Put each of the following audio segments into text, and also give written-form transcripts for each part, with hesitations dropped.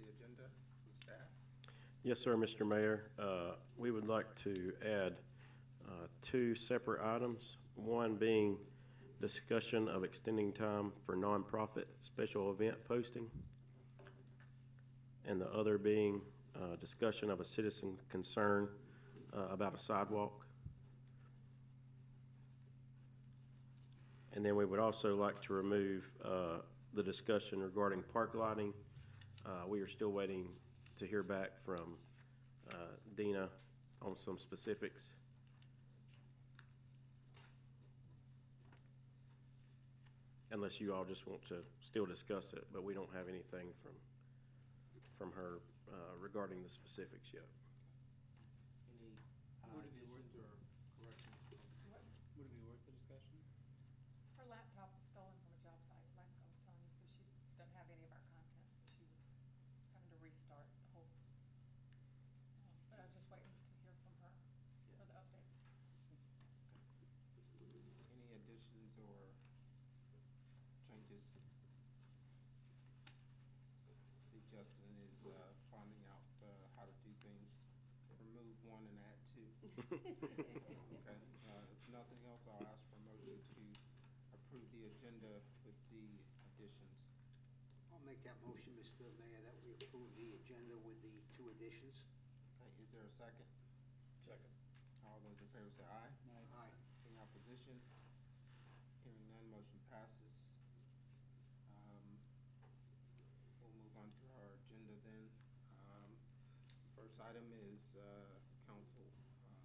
the agenda from staff? Yes, sir, Mr. Mayor. We would like to add two separate items. One being discussion of extending time for nonprofit special event posting, and the other being discussion of a citizen concern about a sidewalk. And then we would also like to remove the discussion regarding park lighting. We are still waiting to hear back from Dina on some specifics. Unless you all just want to still discuss it, but we don't have anything from her regarding the specifics yet. Any Would it be additions worth- or corrections? Would it be worth the discussion? Her laptop was stolen from a job site, like I was telling you, so she doesn't have any of our content, so she was having to restart the whole. But I was just waiting to hear from her for the updates. Any additions or changes? See, Justin is finding out how to do things. Remove one and add two. Okay. If nothing else, I'll ask for a motion to approve the agenda with the additions. I'll make that motion, Mr. Mayor, that we approve the agenda with the two additions. Okay, is there a second? Second. All those in favor say aye. Aye. Any opposition? Hearing none, motion passes. We'll move on to our agenda then. First item is council, and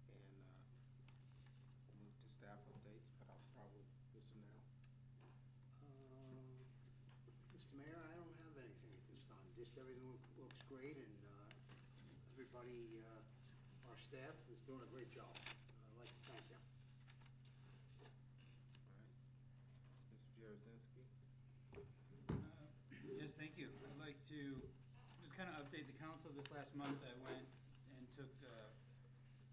we'll move to staff updates, but I'll start with Mr. Now. Mr. Mayor, I don't have anything at this time. Just everything looks great, and everybody, our staff is doing a great job. I'd like to thank them. All right. Mr. Jarozinski? Yes, thank you. I'd like to just kind of update the council. This last month, I went and took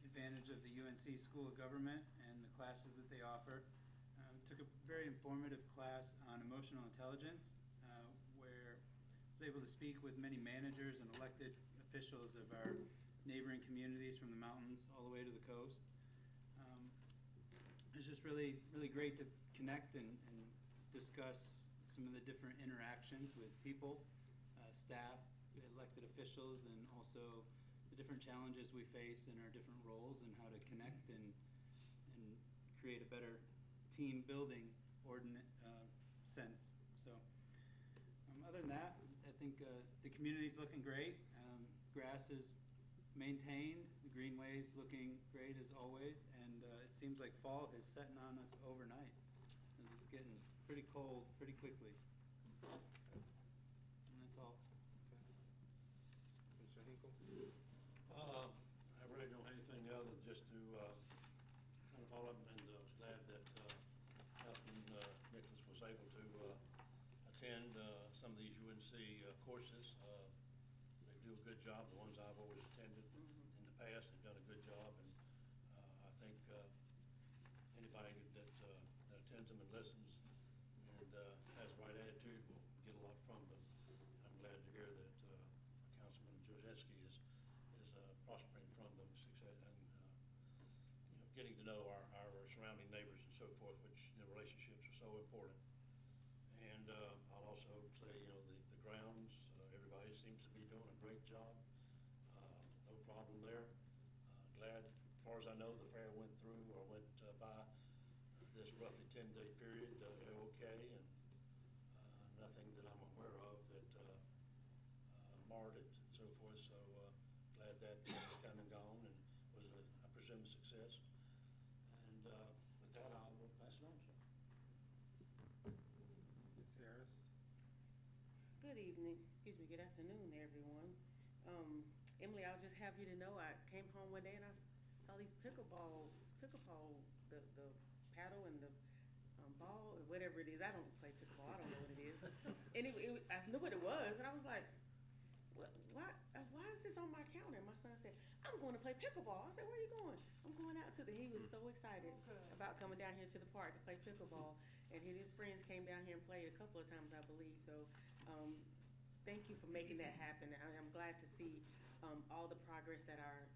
advantage of the UNC School of Government and the classes that they offer. Took a very informative class on emotional intelligence, where I was able to speak with many managers and elected officials of our neighboring communities from the mountains all the way to the coast. It's just really, really great to connect and discuss some of the different interactions with people, staff, elected officials, and also the different challenges we face in our different roles and how to connect and create a better team building sense. So other than that, I think the community's looking great. Grass is maintained, the greenway's looking great as always, and it seems like fall is setting on us overnight. It's getting pretty cold pretty quickly. And that's all. Mr. Hinkle? I really don't have anything other than just to kind of follow up, and I was glad that Councilman Nicholas was able to attend some of these UNC courses. They do a good job. The ones I've always attended in the past have done a good job, and I think anybody that attends them and listens and has the right attitude will get a lot from them. I'm glad to hear that Councilman Jarozinski is prospering from them, success, and getting to know our surrounding neighbors and so forth, which the relationships are so important. And I'll also say, the grounds, everybody seems to be doing a great job. No problem there. Glad, as far as I know, the fair went through or went by this roughly 10-day period okay, and nothing that I'm aware of that marred it and so forth. So glad that has come and gone and was, I presume, a success. And with that, I will pass it on, sir. Ms. Harris? Good evening, excuse me, good afternoon, everyone. Emily, I'll just have you to know, I came home one day and I saw these pickleball, the paddle and the ball, or whatever it is. I don't play pickleball, I don't know what it is. Anyway, I knew what it was, and I was like, why is this on my counter? My son said, I'm going to play pickleball. I said, where are you going? I'm going out to he was so excited about coming down here to the park to play pickleball. And his friends came down here and played a couple of times, I believe. So thank you for making that happen. I'm glad to see all the progress that our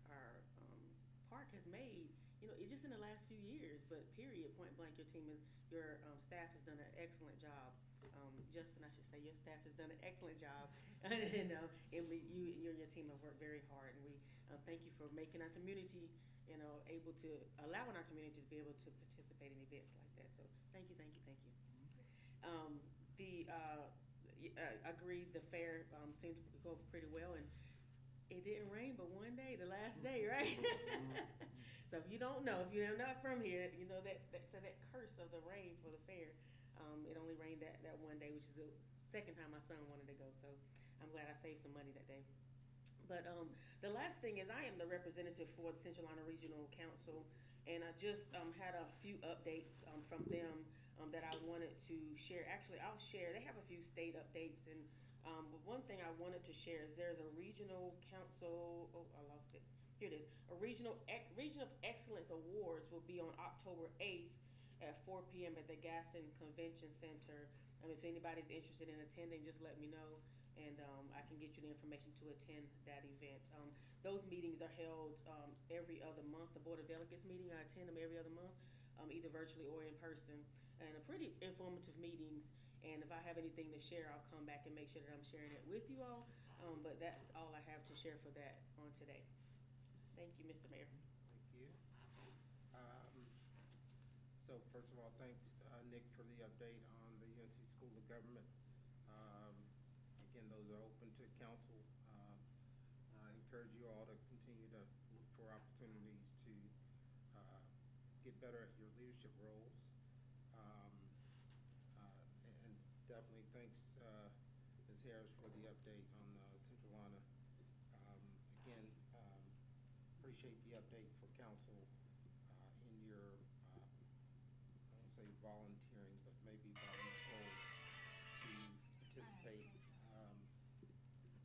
park has made. You know, it's just in the last few years, but period, point blank, your staff has done an excellent job. Justin, I should say, your staff has done an excellent job, and Emily, you and your team have worked very hard, and we thank you for making our community, able to allowing our community to be able to participate in events like that. So thank you, thank you, thank you. Agreed, the fair seemed to go pretty well, and it didn't rain but one day, the last day, right? So if you don't know, if you're not from here, you know that curse of the rain for the fair. It only rained that one day, which is the second time my son wanted to go. So I'm glad I saved some money that day. But the last thing is I am the representative for the Central Louisiana Regional Council, and I just had a few updates from them that I wanted to share. Actually, I'll share. They have a few state updates, and but one thing I wanted to share is there's a regional council. Oh, I lost it. Here it is. A Region of Excellence Awards will be on October 8th at 4 p.m. at the Gaston Convention Center. If anybody's interested in attending, just let me know, and I can get you the information to attend that event. Those meetings are held every other month. The Board of Delegates meeting, I attend them every other month, either virtually or in person, and a pretty informative meetings. And if I have anything to share, I'll come back and make sure that I'm sharing it with you all. But that's all I have to share for that on today. Thank you, Mr. Mayor. Thank you. So first of all, thanks, Nick, for the update on the UNC School of Government. Again, those are open to council. I encourage you all to continue to look for opportunities to get better at your leadership roles. And definitely thanks, Ms. Harris, for the update on Central Louisiana. Again, appreciate the update for council in your, I won't say volunteering, but maybe volunteering to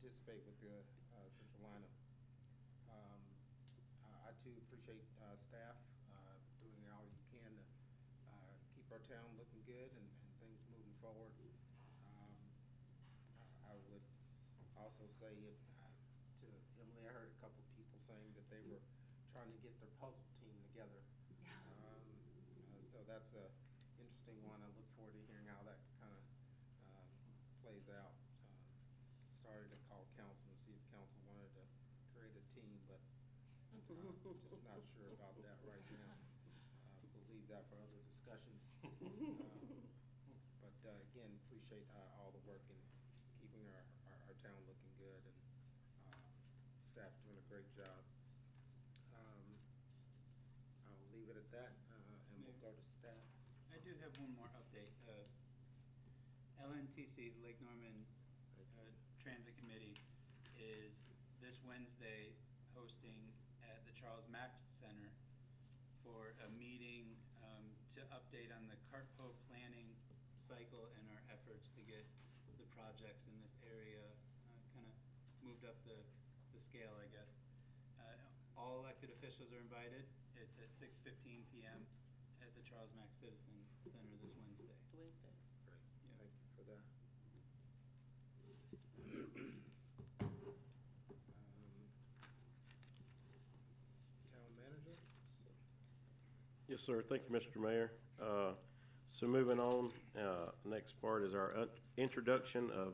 participate with the Central Louisiana. I too appreciate staff doing all you can to keep our town looking good and things moving forward. I would also say to Emily, I heard a couple people saying that they were trying to get their puzzle team together. So that's a interesting one. I look forward to hearing how that kind of plays out. Started to call council and see if council wanted to create a team, but just not sure about that right now. We'll leave that for other discussions. But again, appreciate all the work in keeping our town looking good, and staff doing a great job. I'll leave it at that, and we'll go to staff. I do have one more update. LNTC, the Lake Norman Transit Committee, is this Wednesday hosting at the Charles Max Center for a meeting to update on the CARTPO planning cycle and our efforts to get the projects in this area kind of moved up the scale, I guess. All elected officials are invited. It's at 6:15 p.m. at the Charles Max Citizen Center this Wednesday. Great. Yeah. Thank you for that. Town manager? Yes, sir. Thank you, Mr. Mayor. So moving on, next part is our introduction of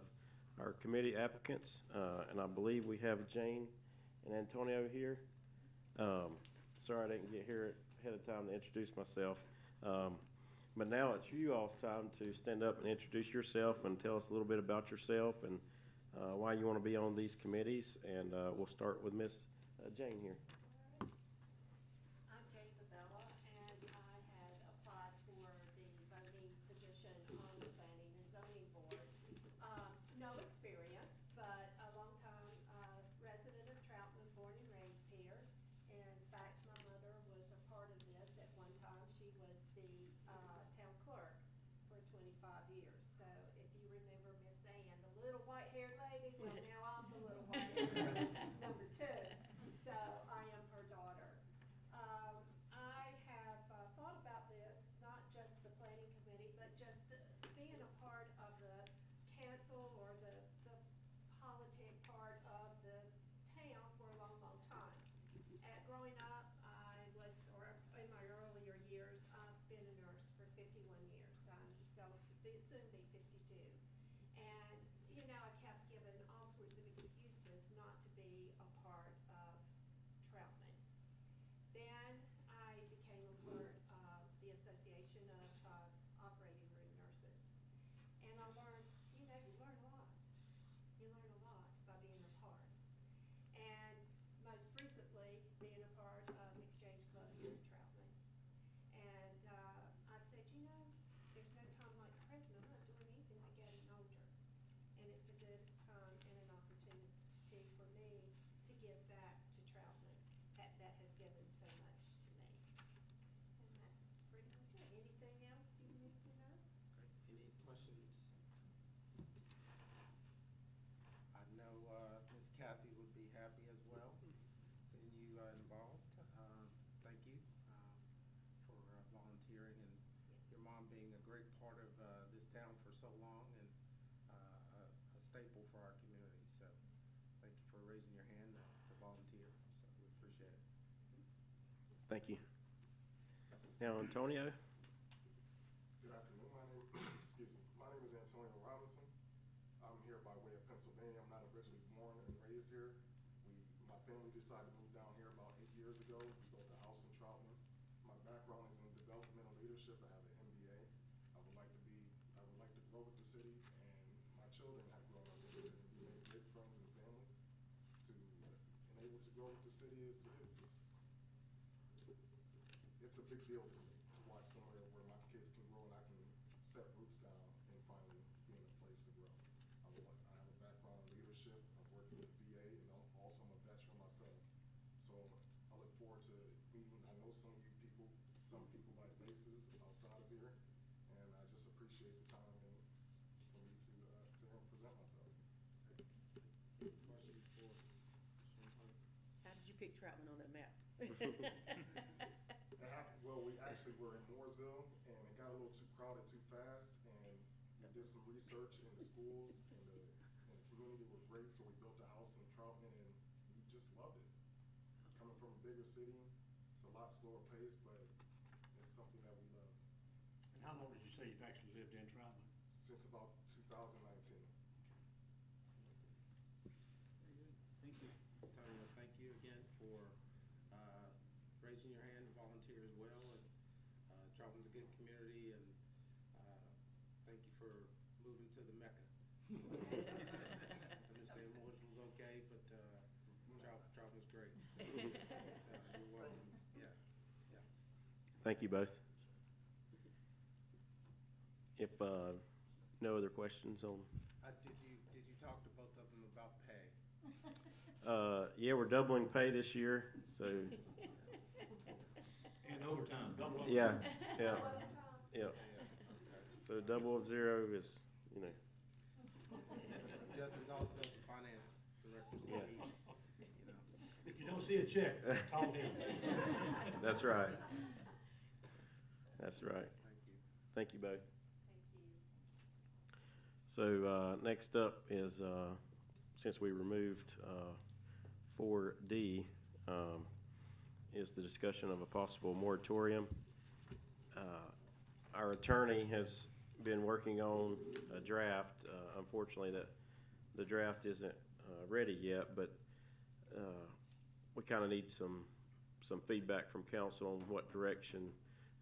our committee applicants, and I believe we have Jane and Antonio here. Sorry I didn't get here ahead of time to introduce myself. But now it's you all's time to stand up and introduce yourself and tell us a little bit about yourself and why you want to be on these committees. And we'll start with Miss Jane here. I'm Jane Favela, and I had applied for the voting position on the Planning and Zoning Board. No experience, but a long-time resident of Troutman, born and raised here. In fact, my mother was a part of this at one time. She was the town clerk for 25 years. So if you remember Miss Ann, the little white-haired lady, well, now I'm the little white-haired lady, number 2. So I am soon be 52. And, you know, I kept giving all sorts of excuses not to be a part of Troutman. Then I became a part of the Association of Operating Room Nurses. And I learned, you know, you learn a lot. You learn a lot by being a part. And most recently, being a part of Exchange Club here in Troutman. And I said, you know, there's no time like the present. I'm not doing anything but getting older. And it's a good time and an opportunity for me to give back to Troutman that has given so much to me. And that's pretty much it. Anything else you need to know? Great. Any questions? I know Ms. Kathy would be happy as well, seeing you involved. Thank you for volunteering and your mom being a great part of this town for so long and a staple for our community. So thank you for raising your hand to volunteer. So we appreciate it. Thank you. Now, Antonio? Good afternoon. Excuse me. My name is Antonio Robinson. I'm here by way of Pennsylvania. I'm not originally born and raised here. My family decided to move down here about 8 years ago. We built a house in Troutman. My background is in developmental leadership. I have an MBA. I would like to grow with the city, and my children have grown up with the city. We made great friends and family. To enable to grow with the city it's a big deal to me to watch somewhere where my kids can grow and I can set roots down and finally be in a place to grow. I have a background in leadership. I've worked with VA, and also I'm a veteran myself. So I look forward to meeting. I know some of you people, some people by faces outside of here, and I just appreciate the time and for me to sit here and present myself. Any questions for Mr. Hunt? How did you pick Troutman on that map? It happened, well, we actually were in Mooresville, and it got a little too crowded too fast, and we did some research, and the schools and the community were great, so we built a house in Troutman, and we just loved it. Coming from a bigger city, it's a lot slower pace, but it's something that we love. And how long did you say you've actually lived in Troutman? Since about 2019. Very good. Thank you. Antonio, thank you again for raising your hand to volunteer as well. And Troutman's a good community, and thank you for moving to the Mecca. I understand Mooresville's okay, but Troutman's great. You're welcome. Yeah. Thank you both. If no other questions on, Did you talk to both of them about pay? yeah, we're doubling pay this year, so And overtime, double overtime. yeah, yeah, yeah. Okay. So double of zero is, you know, Justin's also the finance director, so Yeah. he, you know. If you don't see a check, call him. that's right. That's right. Thank you. Thank you both. Thank you. So next up is, since we removed 4D, is the discussion of a possible moratorium. Our attorney has been working on a draft. Unfortunately, the draft isn't ready yet, but we kind of need some feedback from council on what direction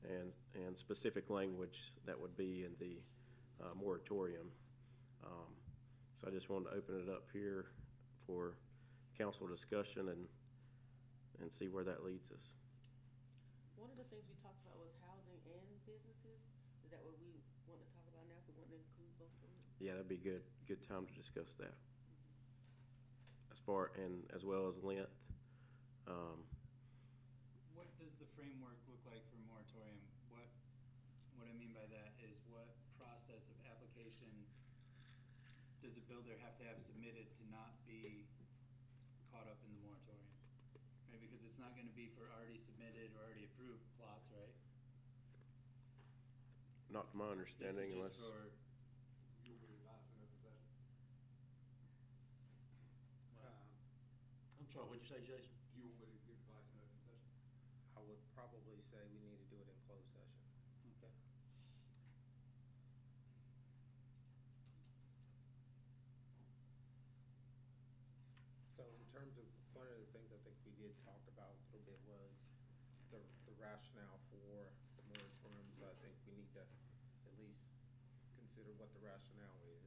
and specific language that would be in the moratorium. So I just wanted to open it up here for council discussion and see where that leads us. One of the things we talked about was housing and businesses. Is that what we want to talk about now? If we want to include both of them? Yeah, that'd be good time to discuss that. As far and as well as length. What does the framework look like for moratorium? What I mean by that is what process of application does a builder have to have submitted to not be caught up in the moratorium? Right, because it's not gonna be for already submitted or already approved plots, right? Not to my understanding, This unless is just for, You will be advising of possession. I'm sorry, what'd you say, Jason? You will be advising of possession. I would probably say we need to do it in closed session. okay. did talk about a little bit was the rationale for the moratoriums. I think we need to at least consider what the rationale is.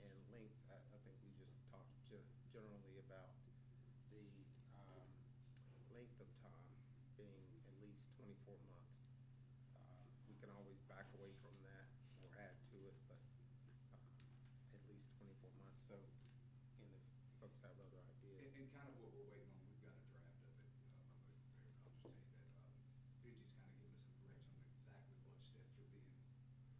And length, I think we just talked generally about the length of time being at least 24 months. We can always back away from that or add to it, but at least 24 months. So, and if folks have other ideas. And kind of what we're waiting on, we've got a draft of it, Mr. Mayor, I'll just tell you that, Benji's kind of given us some direction on exactly what steps are being made,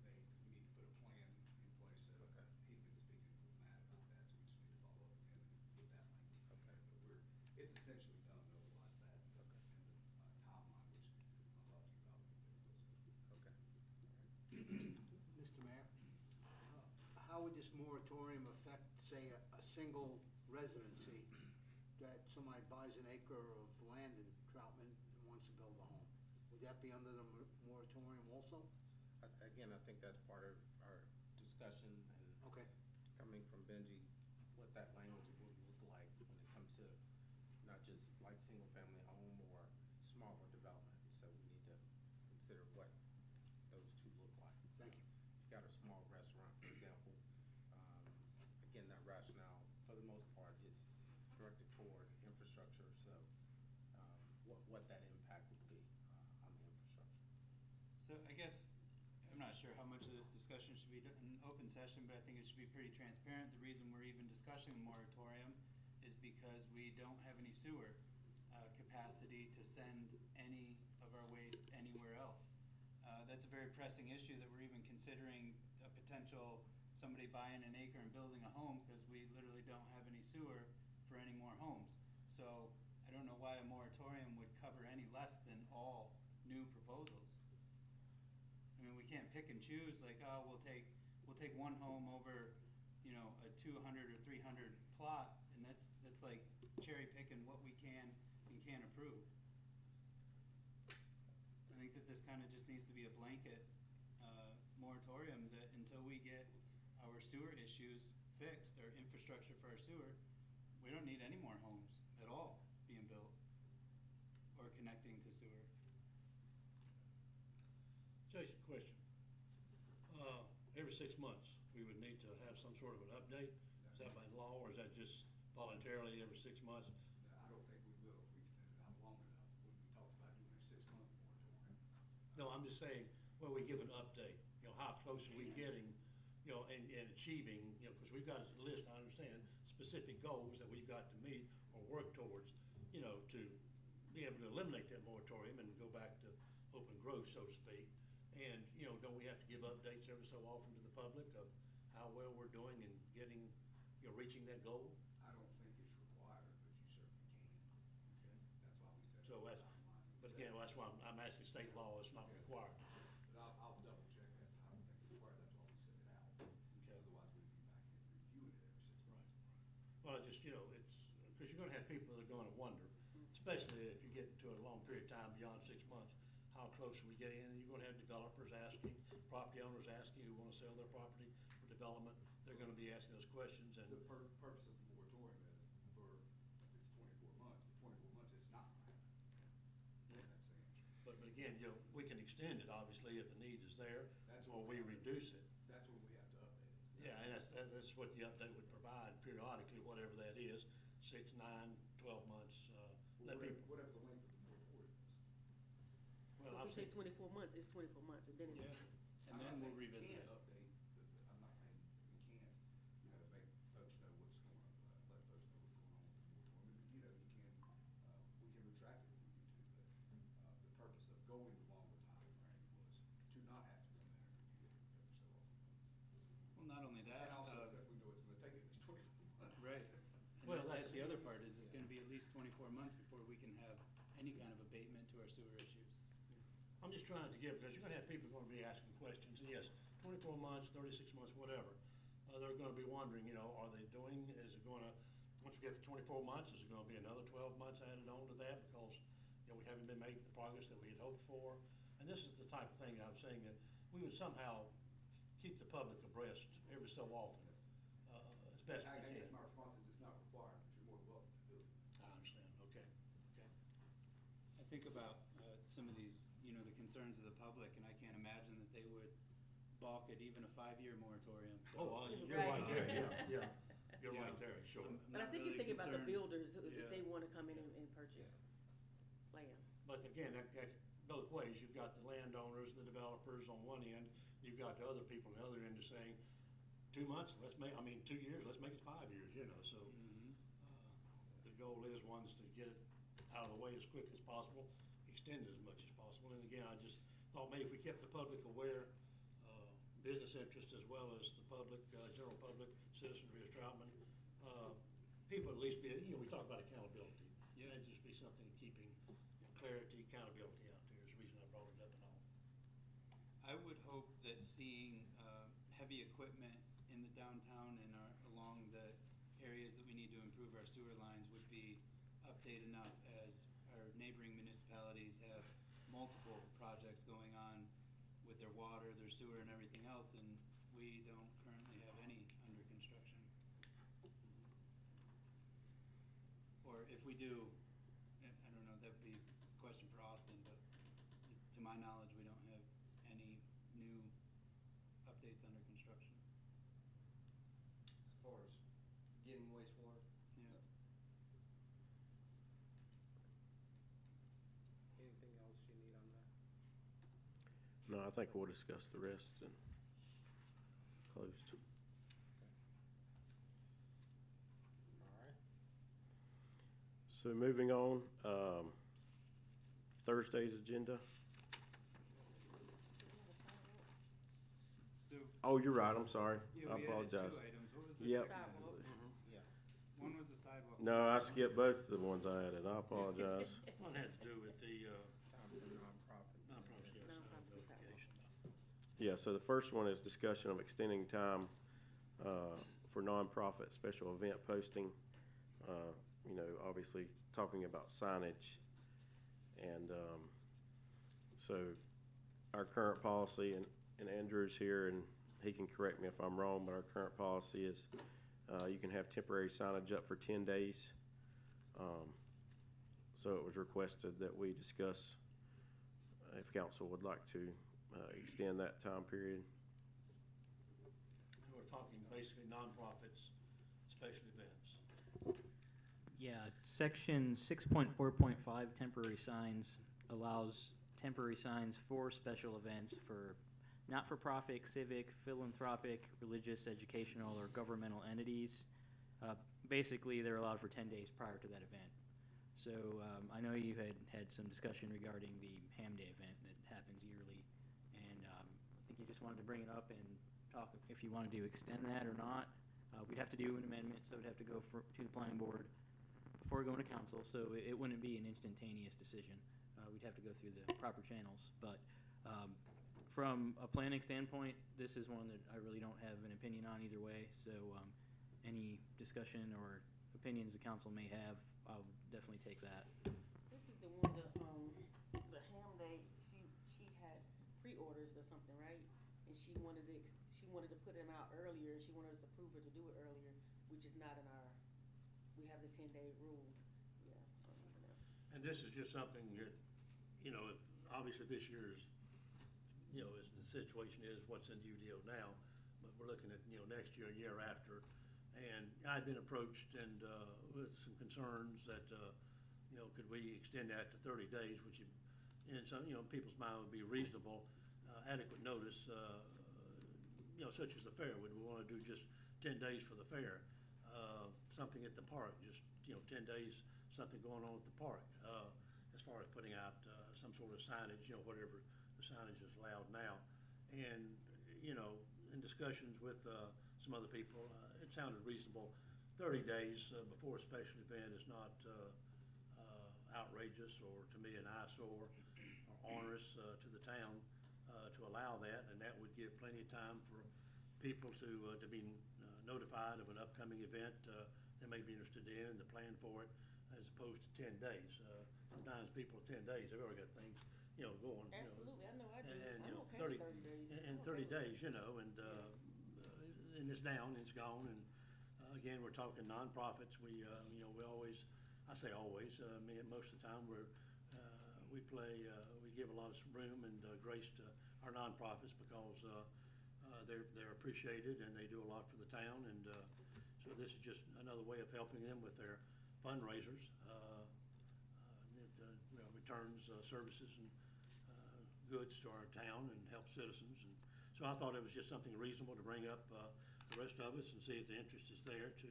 because we need to put a plan in place. So Okay. He'd been speaking with Matt about that, so we just need to follow up with him and get that language. Okay. But it's essentially done, though, like that, Okay. and the timeline, which a lot of you probably will. Okay. Mr. Mayor, how would this moratorium affect, say, a single residency that somebody buys an acre of land in Troutman and wants to build a home? Would that be under the moratorium also? Again, I think that's part of our discussion and Okay. coming from Benji, what that language would look like when it comes to not just like single-family home or smaller development. So we need to consider what those two look like. Thank you. You got a small restaurant, for example, again, that rationale, for the most part, is directed toward infrastructure, so what that impact would be on the infrastructure. So I guess, I'm not sure how much of this discussion should be done in open session, but I think it should be pretty transparent. The reason we're even discussing the moratorium is because we don't have any sewer capacity to send any of our waste anywhere else. That's a very pressing issue that we're even considering a potential somebody buying an acre and building a home, because we literally don't have any sewer for any more homes. So I don't know why a moratorium would cover any less than all new proposals. I mean, we can't pick and choose, like, oh, we'll take one home over, you know, a 200 or 300 plot, and that's like cherry picking what we can and can't approve. I think that this kind of just needs to be a blanket moratorium, that until we get our sewer issues fixed, our infrastructure for our sewer, we don't need any more homes at all being built or connecting to sewer. Jason, question. Every 6 months, we would need to have some sort of an update. Is that by law, or is that just voluntarily every 6 months? I don't think we will if we extend it out long enough. When we talked about doing a 6-month moratorium. No, I'm just saying, well, we give an update, you know, how close are we getting, you know, and achieving, you know, because we've got a list, I understand, specific goals that we've got to meet or work towards, you know, to be able to eliminate that moratorium and go back to open growth, so to speak. And, you know, don't we have to give updates every so often to the public of how well we're doing in getting, you know, reaching that goal? I don't think it's required, but you certainly can. Okay. That's why we set So a that's, timeline. but again, that's why I'm asking state law, it's not required. But I'll double check that. I don't think it's required. That's why we set it out. Okay. Otherwise, we'd be back and reviewing it every 6 months. Well, I just, you know, it's, because you're gonna have people that are gonna wonder, especially if you get into a long period of time beyond 6 months, how close are we getting in? And you're gonna have developers asking, property owners asking who wanna sell their property for development. They're gonna be asking those questions, and The purpose of the moratorium is for, if it's 24 months, for 24 months, it's not gonna happen. Yeah. That's the answer. but again, you know, we can extend it, obviously, if the need is there, That's or what we we have to- reduce it. That's when we have to update it. Yeah, and that's what the update would provide periodically, whatever that is, 6, 9, 12 months, let people. Whatever the length of the moratorium is. Well, If I've we say seen- 24 months, it's 24 months, and then it's. Yeah, and I'm then not we'll saying revisit we it. can't update, I'm not saying we can't, you know, make folks know what's going on, let folks know what's going on with the moratorium. You know, you can, we can retract it if we need to, but, the purpose of going the longer timeframe was to not have to come in and review it every so often. Well, not only that, And also, because we know it's gonna take at least 24 months. right. And Well, that's that's- the other part, is it's gonna be at least 24 months before we can have any kind of abatement to our sewer issues. I'm just trying to give, because you're gonna have people gonna be asking questions, and yes, 24 months, 36 months, whatever. They're gonna be wondering, you know, are they doing, is it gonna, once we get to 24 months, is it gonna be another 12 months added on to that, because, you know, we haven't been making the progress that we had hoped for? And this is the type of thing I'm saying, that we would somehow keep the public abreast every so often, as best we I can. guess my response is it's not required, but you're more than welcome to do it. I understand. think about some of these, the concerns of the public, and I can't imagine that they would balk at even a 5-year moratorium. So, Oh, you're right there, yeah. You're Yeah. right there, sure. I'm But I not think he's really thinking about the concerned. builders, if Yeah. they wanna come in and purchase land. But again, that's both ways. You've got the landowners, the developers on one end, you've got the other people on the other end just saying, 2 months, 2 years, let's make it 5 years, so. Mhm. The goal is one's to get it out of the way as quick as possible, extend it as much as possible. And again, I just thought maybe if we kept the public aware, business interest as well as the public, general public, citizenry of Troutman, people at least be, we talk about accountability. Yeah. That'd just be something keeping clarity, accountability out there is the reason I brought it up and all. I would hope that seeing heavy equipment in the downtown and along the areas that we need to improve our sewer lines would be updated enough, as our neighboring municipalities have multiple projects going on with their water, their sewer, and everything else, and we don't currently have any under construction. Or if we do, I don't know, that would be a question for Austin, but to my knowledge, we don't have any new updates under construction. As far as getting wastewater? Yeah. Anything else you need on that? No, I think we'll discuss the rest and closed. All right. So moving on, Thursday's agenda. So, Oh, you're right, I'm sorry. yeah, I we added apologize. 2 items. What was the Yep. second Sidewalk. one? Yeah. One was the sidewalk. No, I skipped both of the ones I added. I apologize. One had to do with the, Time for nonprofits. nonprofit, yes, Nonprofits and notification. Yeah, so the first one is discussion of extending time for nonprofit special event posting. Obviously talking about signage. And so our current policy, and Andrew's here, and he can correct me if I'm wrong, but our current policy is you can have temporary signage up for 10 days. So it was requested that we discuss if council would like to extend that time period. And we're talking basically nonprofits, special events. Yeah, section 6.4.5 temporary signs allows temporary signs for special events for not-for-profit, civic, philanthropic, religious, educational, or governmental entities. Basically, they're allowed for 10 days prior to that event. So I know you had some discussion regarding the Ham Day event that happens yearly, and I think you just wanted to bring it up and talk if you wanted to extend that or not. We'd have to do an amendment, so it'd have to go to the planning board before going to council, so it wouldn't be an instantaneous decision. We'd have to go through the proper channels. But from a planning standpoint, this is one that I really don't have an opinion on either way. So any discussion or opinions the council may have, I'll definitely take that. This is the one, the Ham Day, she had pre-orders or something, right? And she wanted to put them out earlier, and she wanted us to approve her to do it earlier, which is not in our, we have the 10-day rule. Yeah, I don't even know. And this is just something that, obviously this year's, as the situation is, what's in UDO now, but we're looking at, next year, year after. And I've been approached and, with some concerns that, could we extend that to 30 days, which in some, people's mind would be reasonable, adequate notice, such as the fair. Would we want to do just 10 days for the fair? Something at the park, just, 10 days, something going on at the park, as far as putting out some sort of signage, whatever the signage is allowed now. And, in discussions with some other people, it sounded reasonable. 30 days before a special event is not outrageous or, to me, an eyesore or onerous to the town to allow that, and that would give plenty of time for people to be notified of an upcoming event they may be interested in, to plan for it, as opposed to 10 days. Sometimes people, 10 days, they've already got things, going. Absolutely, I know I do. And, I'm okay with 30 days. And 30 days, and it's down, it's gone, and again, we're talking nonprofits. We always, I say always, most of the time we give a lot of room and grace to our nonprofits because they're appreciated and they do a lot for the town. And so this is just another way of helping them with their fundraisers. It returns services and goods to our town and helps citizens. And so I thought it was just something reasonable to bring up the rest of us and see if the interest is there to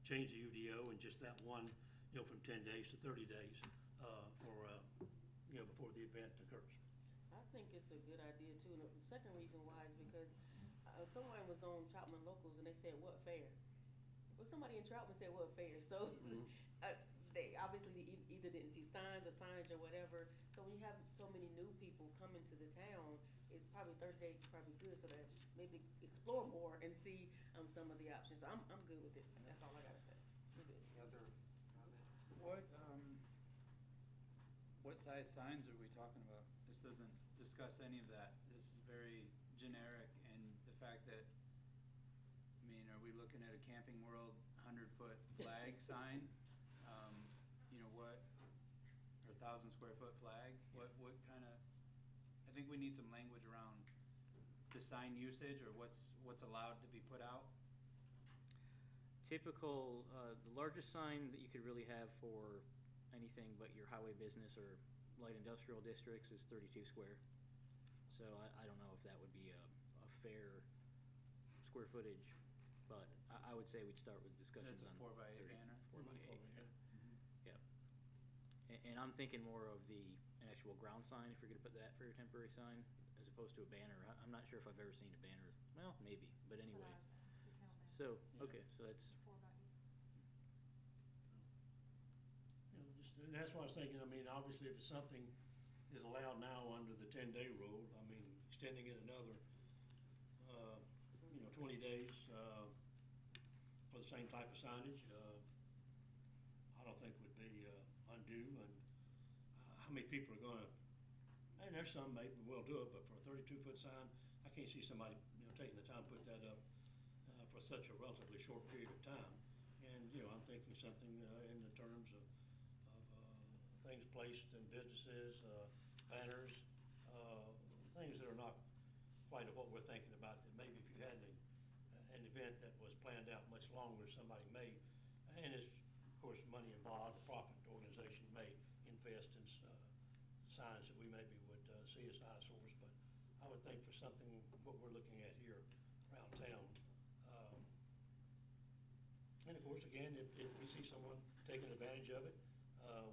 change the UDO in just that one, from 10 days to 30 days for, before the event occurs. I think it's a good idea too. And the second reason why is because someone was on Troutman Locals and they said, "What fair?" Well, somebody in Troutman said, "What fair?" So they obviously either didn't see signs or signage or whatever. So when you have so many new people coming to the town, it's probably 30 days is probably good so that maybe explore more and see some of the options. So I'm good with it. That's all I gotta say. I'm good. Any other comments? What size signs are we talking about? This doesn't discuss any of that. This is very generic, and the fact that, are we looking at a Camping World 100-foot flag sign? What, or 1,000-square-foot flag? What kind of, I think we need some language around the sign usage or what's allowed to be put out. Typical, the largest sign that you could really have for anything but your highway business or light industrial districts is 32 square. So I don't know if that would be a fair square footage, but I would say we'd start with discussions on. That's a 4x8 banner? 4x8, yeah. Yep. And I'm thinking more of an actual ground sign, if you're gonna put that for your temporary sign, as opposed to a banner. I'm not sure if I've ever seen a banner. Well, maybe, but That's what anyway. I was saying, retail banner. So, Yeah. okay, so that's, 4x8. And that's what I was thinking. Obviously, if it's something is allowed now under the 10-day rule, extending it another, 20 days for the same type of signage, I don't think would be undue. And how many people are gonna, and there's some maybe will do it, but for a 32-foot sign, I can't see somebody, taking the time to put that up for such a relatively short period of time. And, I'm thinking something in the terms of things placed in businesses, banners, things that are not quite of what we're thinking about, that maybe if you had an event that was planned out much longer, somebody may, and it's, of course, money involved, a profit organization may invest in signs that we maybe would see as eyesores, but I would think for something, what we're looking at here around town, and of course, again, if we see someone taking advantage of it,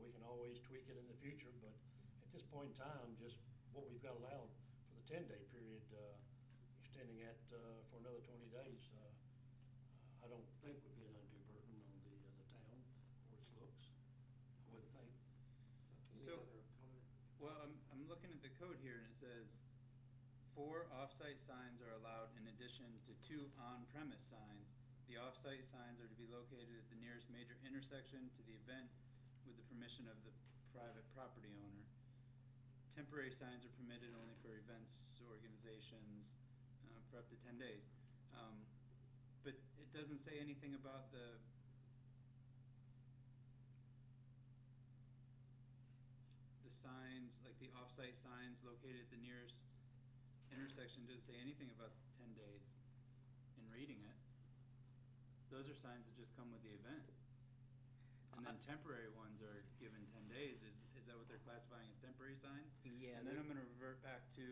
we can always tweak it in the future, but at this point in time, just what we've got allowed for the 10-day period, extending that for another 20 days, I don't think would be an undue burden on the town or its looks. I wouldn't think. Any So- other comment? Well, I'm looking at the code here, and it says 4 off-site signs are allowed in addition to 2 on-premise signs. The off-site signs are to be located at the nearest major intersection to the event with the permission of the private property owner. Temporary signs are permitted only for events, organizations, for up to 10 days. But it doesn't say anything about the signs, like the off-site signs located at the nearest intersection. Doesn't say anything about 10 days in reading it. Those are signs that just come with the event. And then temporary ones are given 10 days. Is that what they're classifying as temporary signs? yeah. And then I'm gonna revert back to,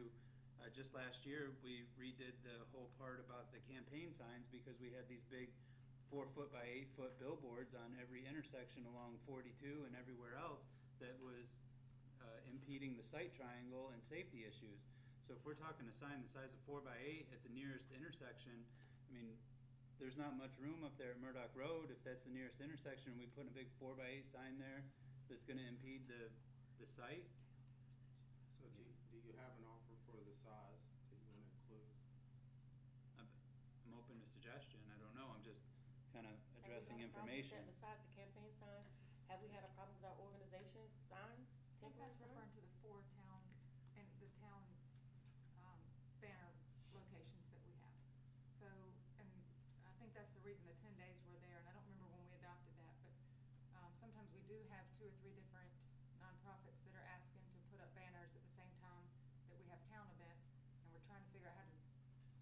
just last year, we redid the whole part about the campaign signs because we had these big 4-foot by 8-foot billboards on every intersection along 42 and everywhere else that was impeding the sight triangle and safety issues. So if we're talking a sign the size of 4x8 at the nearest intersection, there's not much room up there at Murdoch Road. If that's the nearest intersection, we put a big 4x8 sign there that's gonna impede the sight. So do you have an offer for the size that you want to include? I'm open to suggestion. I don't know. I'm just kind of Have we addressing had a problem with information. that besides the campaign sign? Have we had a problem with our organization's signs? I think that's temporary referring signs? to the 4 town, and the town banner locations that we have. So, and I think that's the reason the 10 days were there, and I don't remember when we adopted that, but sometimes we do have 2 or 3 different nonprofits that are asking put up banners at the same time that we have town events, and we're trying to figure out how to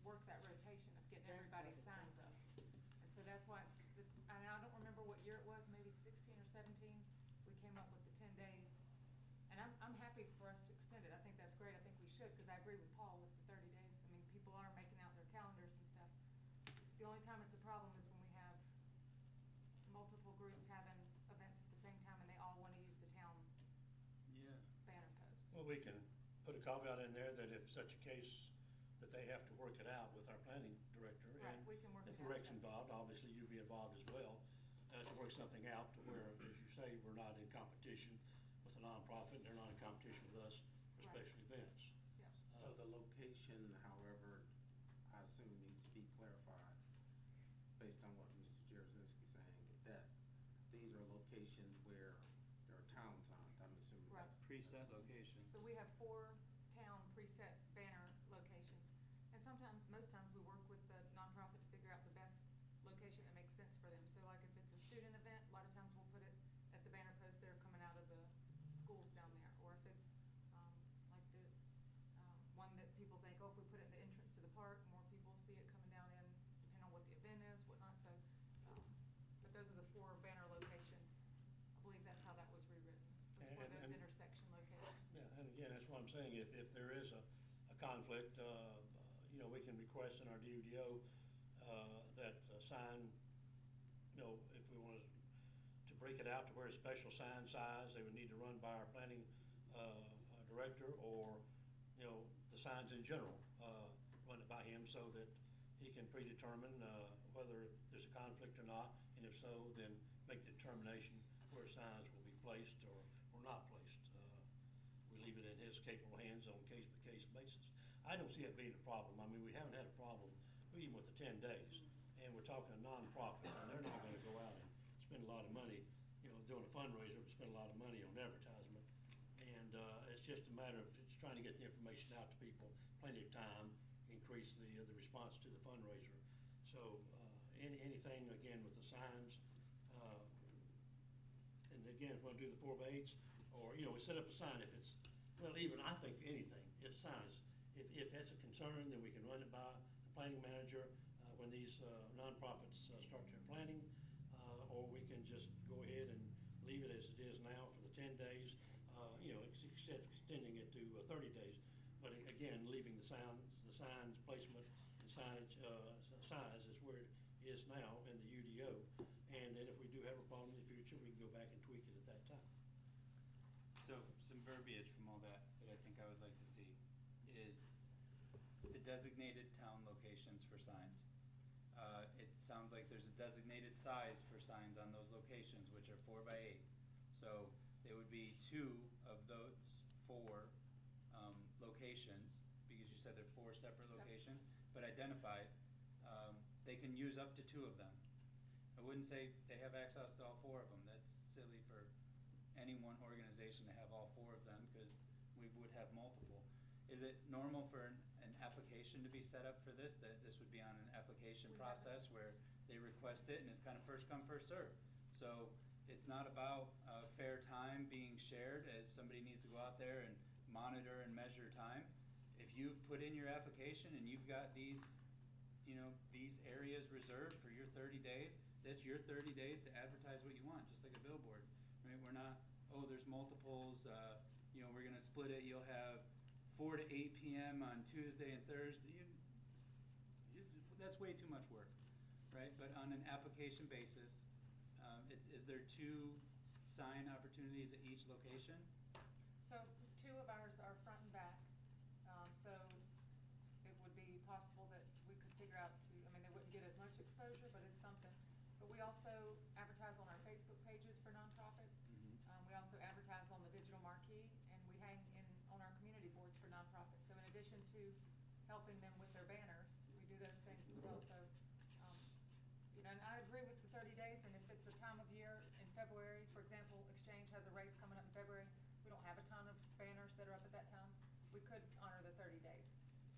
work that rotation of getting That's everybody's what it signs up. And so that's why and I don't remember what year it was, maybe 16 or 17, we came up with the 10 days. And I'm happy for us to extend it. I think that's great. I think we should, because I agree with Paul with the 30 days. I mean, people are making out their calendars and stuff. The only time it's a problem is when we have multiple groups having events at the same time and they all want to use the town Yeah. banner post. Well, we can put a caveat in there that if such a case, that they have to work it out with our planning director. Right, we can work And it if out, Rick's yeah. involved, obviously you'd be involved as well, to work something out to where, as you say, we're not in competition with a nonprofit, and they're not in competition with us for Right. special events. Yeah. So the location, however, I assume needs to be clarified based on what Mr. Jarosinski's saying, that these are locations where there are town signs, I'm assuming Right. that's. Preset locations. So we have 4 town preset banner locations. And sometimes, most times, we work with the nonprofit to figure out the best location that makes sense for them. So like if it's a student event, a lot of times we'll put it at the banner posts that are coming out of the schools down there. Or if it's like the one that people think, oh, if we put it in the entrance to the park, more people see it coming down in, depending on what the event is, whatnot. So, but those are the 4 banner locations. I believe that's how that was rewritten. Was for those And- intersection locations. Yeah, and again, that's what I'm saying, if there is a conflict, you know, we can request in our DUDO, that sign, you know, if we wanted to break it out to where it's special sign size, they would need to run by our planning, director, or, you know, the signs in general, run it by him so that he can predetermine, whether there's a conflict or not, and if so, then make the determination where signs will be placed or not placed. We leave it in his capable hands on case-by-case basis. I don't see it being a problem. I mean, we haven't had a problem even with the 10 days. And we're talking a nonprofit, and they're not gonna go out and spend a lot of money, you know, doing a fundraiser, spend a lot of money on advertisement. And, it's just a matter of just trying to get the information out to people, plenty of time, increase the response to the fundraiser. So, anything, again, with the signs, and again, if we're gonna do the 4x8s, or, you know, we set up a sign if it's, well, even, I think anything, if signs, if that's a concern, then we can run it by the planning manager, when these, nonprofits, start their planning, or we can just go ahead and leave it as it is now for the 10 days, you know, extending it to 30 days. But again, leaving the signs placement and signage, size is where it is now in the UDO. And then if we do have a problem in the future, we can go back and tweak it at that time. So, some verbiage from all that I think I would like to see is the designated town locations for signs. It sounds like there's a designated size for signs on those locations, which are 4x8. So, there would be 2 of those 4 locations, because you said they're 4 separate Yep. locations, but identified. They can use up to 2 of them. I wouldn't say they have access to all 4 of them. That's silly for any one organization to have all 4 of them, because we would have multiple. Is it normal for an application to be set up for this, that this would be on an application We have it. process where they request it and it's kind of first come, first served? So it's not about fair time being shared, as somebody needs to go out there and monitor and measure time. If you put in your application and you've got these, you know, these areas reserved for your 30 days, that's your 30 days to advertise what you want, just like a billboard, right? We're not, oh, there's multiples, you know, we're gonna split it, you'll have 4 to 8 p.m. on Tuesday and Thursday. That's way too much work, right? But on an application basis, is there 2 sign opportunities at each location? So 2 of ours are front and back. So it would be possible that we could figure out to, I mean, they wouldn't get as much exposure, but it's something. But we also advertise on our Facebook pages for nonprofits. We also advertise on the digital marquee, and we hang in on our community boards for nonprofits. So in addition to helping them with their banners, we do those things as well. So, you know, and I agree with the 30 days, and if it's a time of year in February, for example, Exchange has a race coming up in February, we don't have a ton of banners that are up at that time, we could honor the 30 days.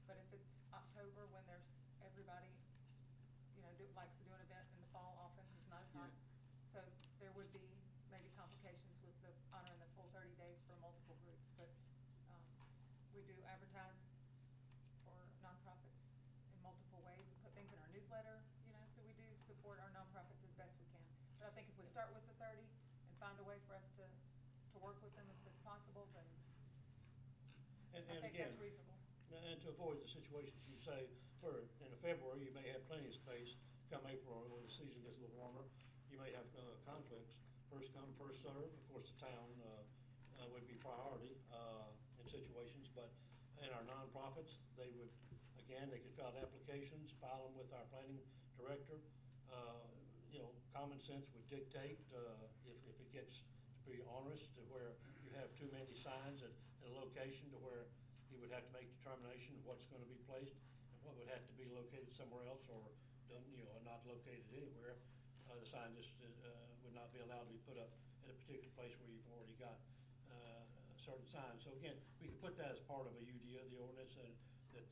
But if it's October, when there's everybody, you know, likes to do an event in the fall often, because it's not as hot. So there would be maybe complications with the honoring the full 30 days for multiple groups. But We do advertise for nonprofits in multiple ways and put things in our newsletter, you know, so we do support our nonprofits as best we can. But I think if we start with the 30 and find a way for us to work with them if it's possible, then And I think again, that's reasonable. and to avoid the situations you say, where in February, you may have plenty of space, come April, when the season gets a little warmer, you may have conflicts, first come, first serve, of course, the town would be priority in situations, but in our nonprofits, they would, again, they could fill out applications, file them with our planning director. You know, common sense would dictate, if it gets to be onerous, to where you have too many signs at a location to where he would have to make determination of what's gonna be placed and what would have to be located somewhere else or done, you know, not located anywhere. The sign just, would not be allowed to be put up at a particular place where you've already got, certain signs. So again, we could put that as part of a UDO, the ordinance, and that,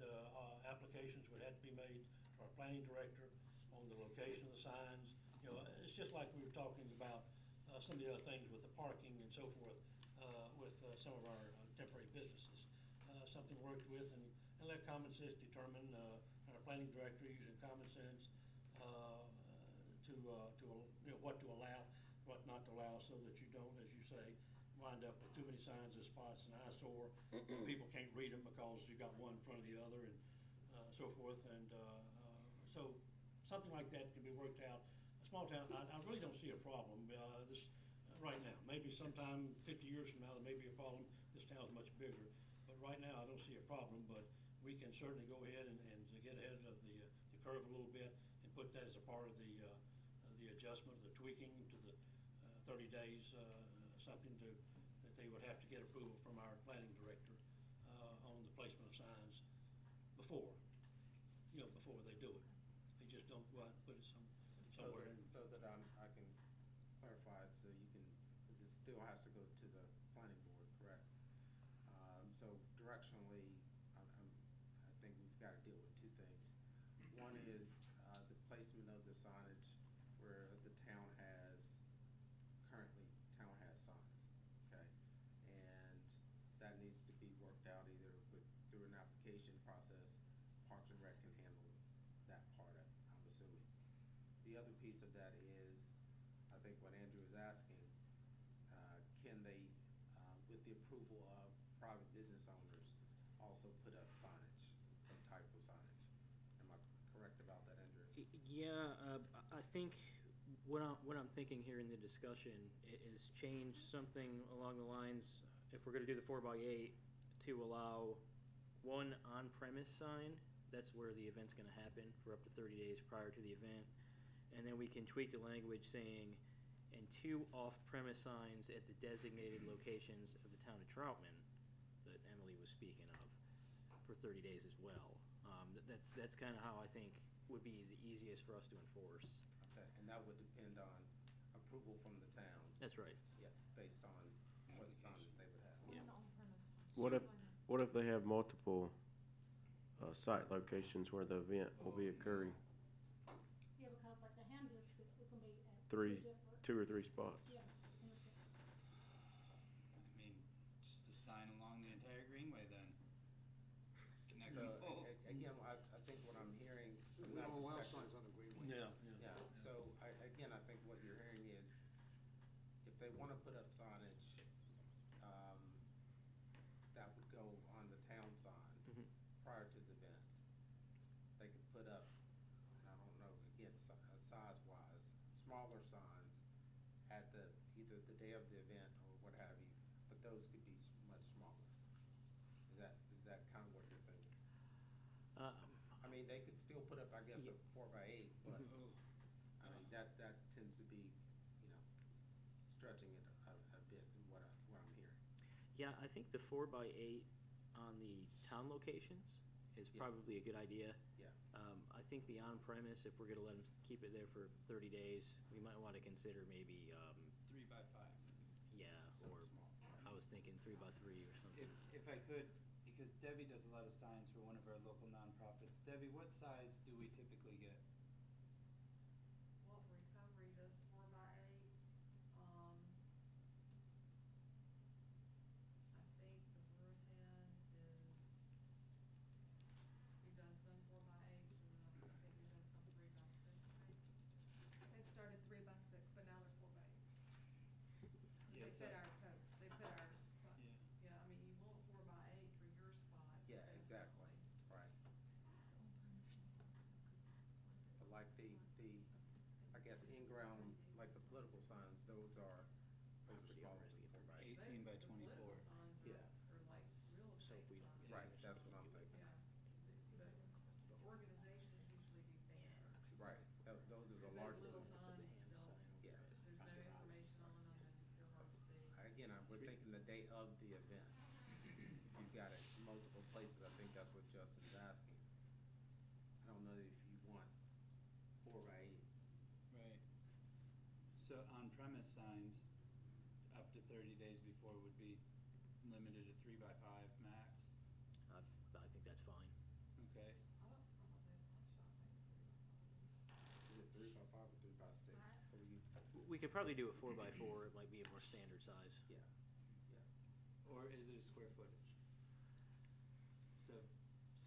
applications would have to be made to our planning director on the location of the signs. You know, it's just like we were talking about, some of the other things with the parking and so forth, with, some of our temporary businesses. Something worked with and let common sense determine, our planning director using common sense, to, you know, what to allow, what not to allow, so that you don't, as you say, wind up with too many signs and spots and eyesore. People can't read them because you got one in front of the other and, so forth. And, so something like that can be worked out. A small town, I really don't see a problem, this, right now. Maybe sometime 50 years from now, there may be a problem. This town's much bigger. But right now, I don't see a problem, but we can certainly go ahead and to get ahead of the curve a little bit and put that as a part of the adjustment, the tweaking to the 30 days, something that they would have to get approval from our planning director on the placement of signs before they do it. They just don't go out and put it somewhere. So that I can clarify it, so you can, because it still has to go to the planning board, correct? So directionally, I think we've got to deal with two things. One is the placement of the signage where the town has, currently, town has signs, okay? And that needs to be worked out either through an application process. Parks and Rec can handle that part of it, I'm assuming. The other piece of that is, I think what Andrew is asking, can they, with the approval of private business owners, also put up signage, some type of signage? Am I correct about that, Andrew? Yeah, I think what I'm thinking here in the discussion is change something along the lines, if we're gonna do the 4x8, to allow one on-premise sign, that's where the event's gonna happen for up to 30 days prior to the event. And then we can tweak the language saying, and 2 off-premise signs at the designated locations of the town of Troutman that Emily was speaking of for 30 days as well. That's kind of how I think would be the easiest for us to enforce. Okay, and that would depend on approval from the town? That's right. Yeah, based on what signs they would have. Explain the on-premise one. What if, Explain that. what if they have multiple site locations where the event will be occurring? Yeah, because like the ham biscuits, it can be at Three, two 2 or different, 3 spots. yeah, intersections. I mean, just a sign along the entire greenway then. Connect So, them both. again, I think what I'm hearing from We that don't allow perspective. signs on the greenway. Yeah, so again, I think what you're hearing is, if they wanna put up signage, that would go on the town sign Mhm. prior to the event. They could put up, I don't know, again, size-wise, smaller signs at either the day of the event or what have you, but those could be much smaller. Is that kind of what you're thinking? I mean, they could still put up, I guess, a 4x8, but, I mean, that tends to be, you know, stretching it a bit in what I'm hearing. Yeah, I think the 4x8 on the town locations is Yeah. probably a good idea. Yeah. I think the on-premise, if we're gonna let them keep it there for 30 days, we might wanna consider maybe, 3x5. yeah, or I was thinking 3x3 or something. If I could, because Debbie does a lot of signs for one of our local nonprofits. Debbie, what size do we typically get? Well, Recovery does 4x8s. I think the Brewton is fit our posts, they fit our spots. Yeah, I mean, you want 4x8 for your spots. Yeah, exactly, definitely. right. But like I guess in-ground, like the political signs, those are smaller than 4x8. 18 by The 24. political signs Yeah. are like real So estate if we don't signs. get Right, that's what I'm thinking. Yeah, but the organizations usually do banners. Right, those are the Because larger those little ones. signs Yeah. there's no information on them and they're hard to see. Again, we're thinking the day of the event. If you've got it multiple places, I think that's what Justin's asking. I don't know if you want 4x8. Right. So on-premise signs, up to 30 days before would be limited to 3x5 max, I think that's fine. okay? I don't know what those signs shop make 3x5. Is it 3x5 or 3x6? What do you? We could probably do a 4x4, it might be a more standard size. Yeah, yeah. Or is it a square footage? So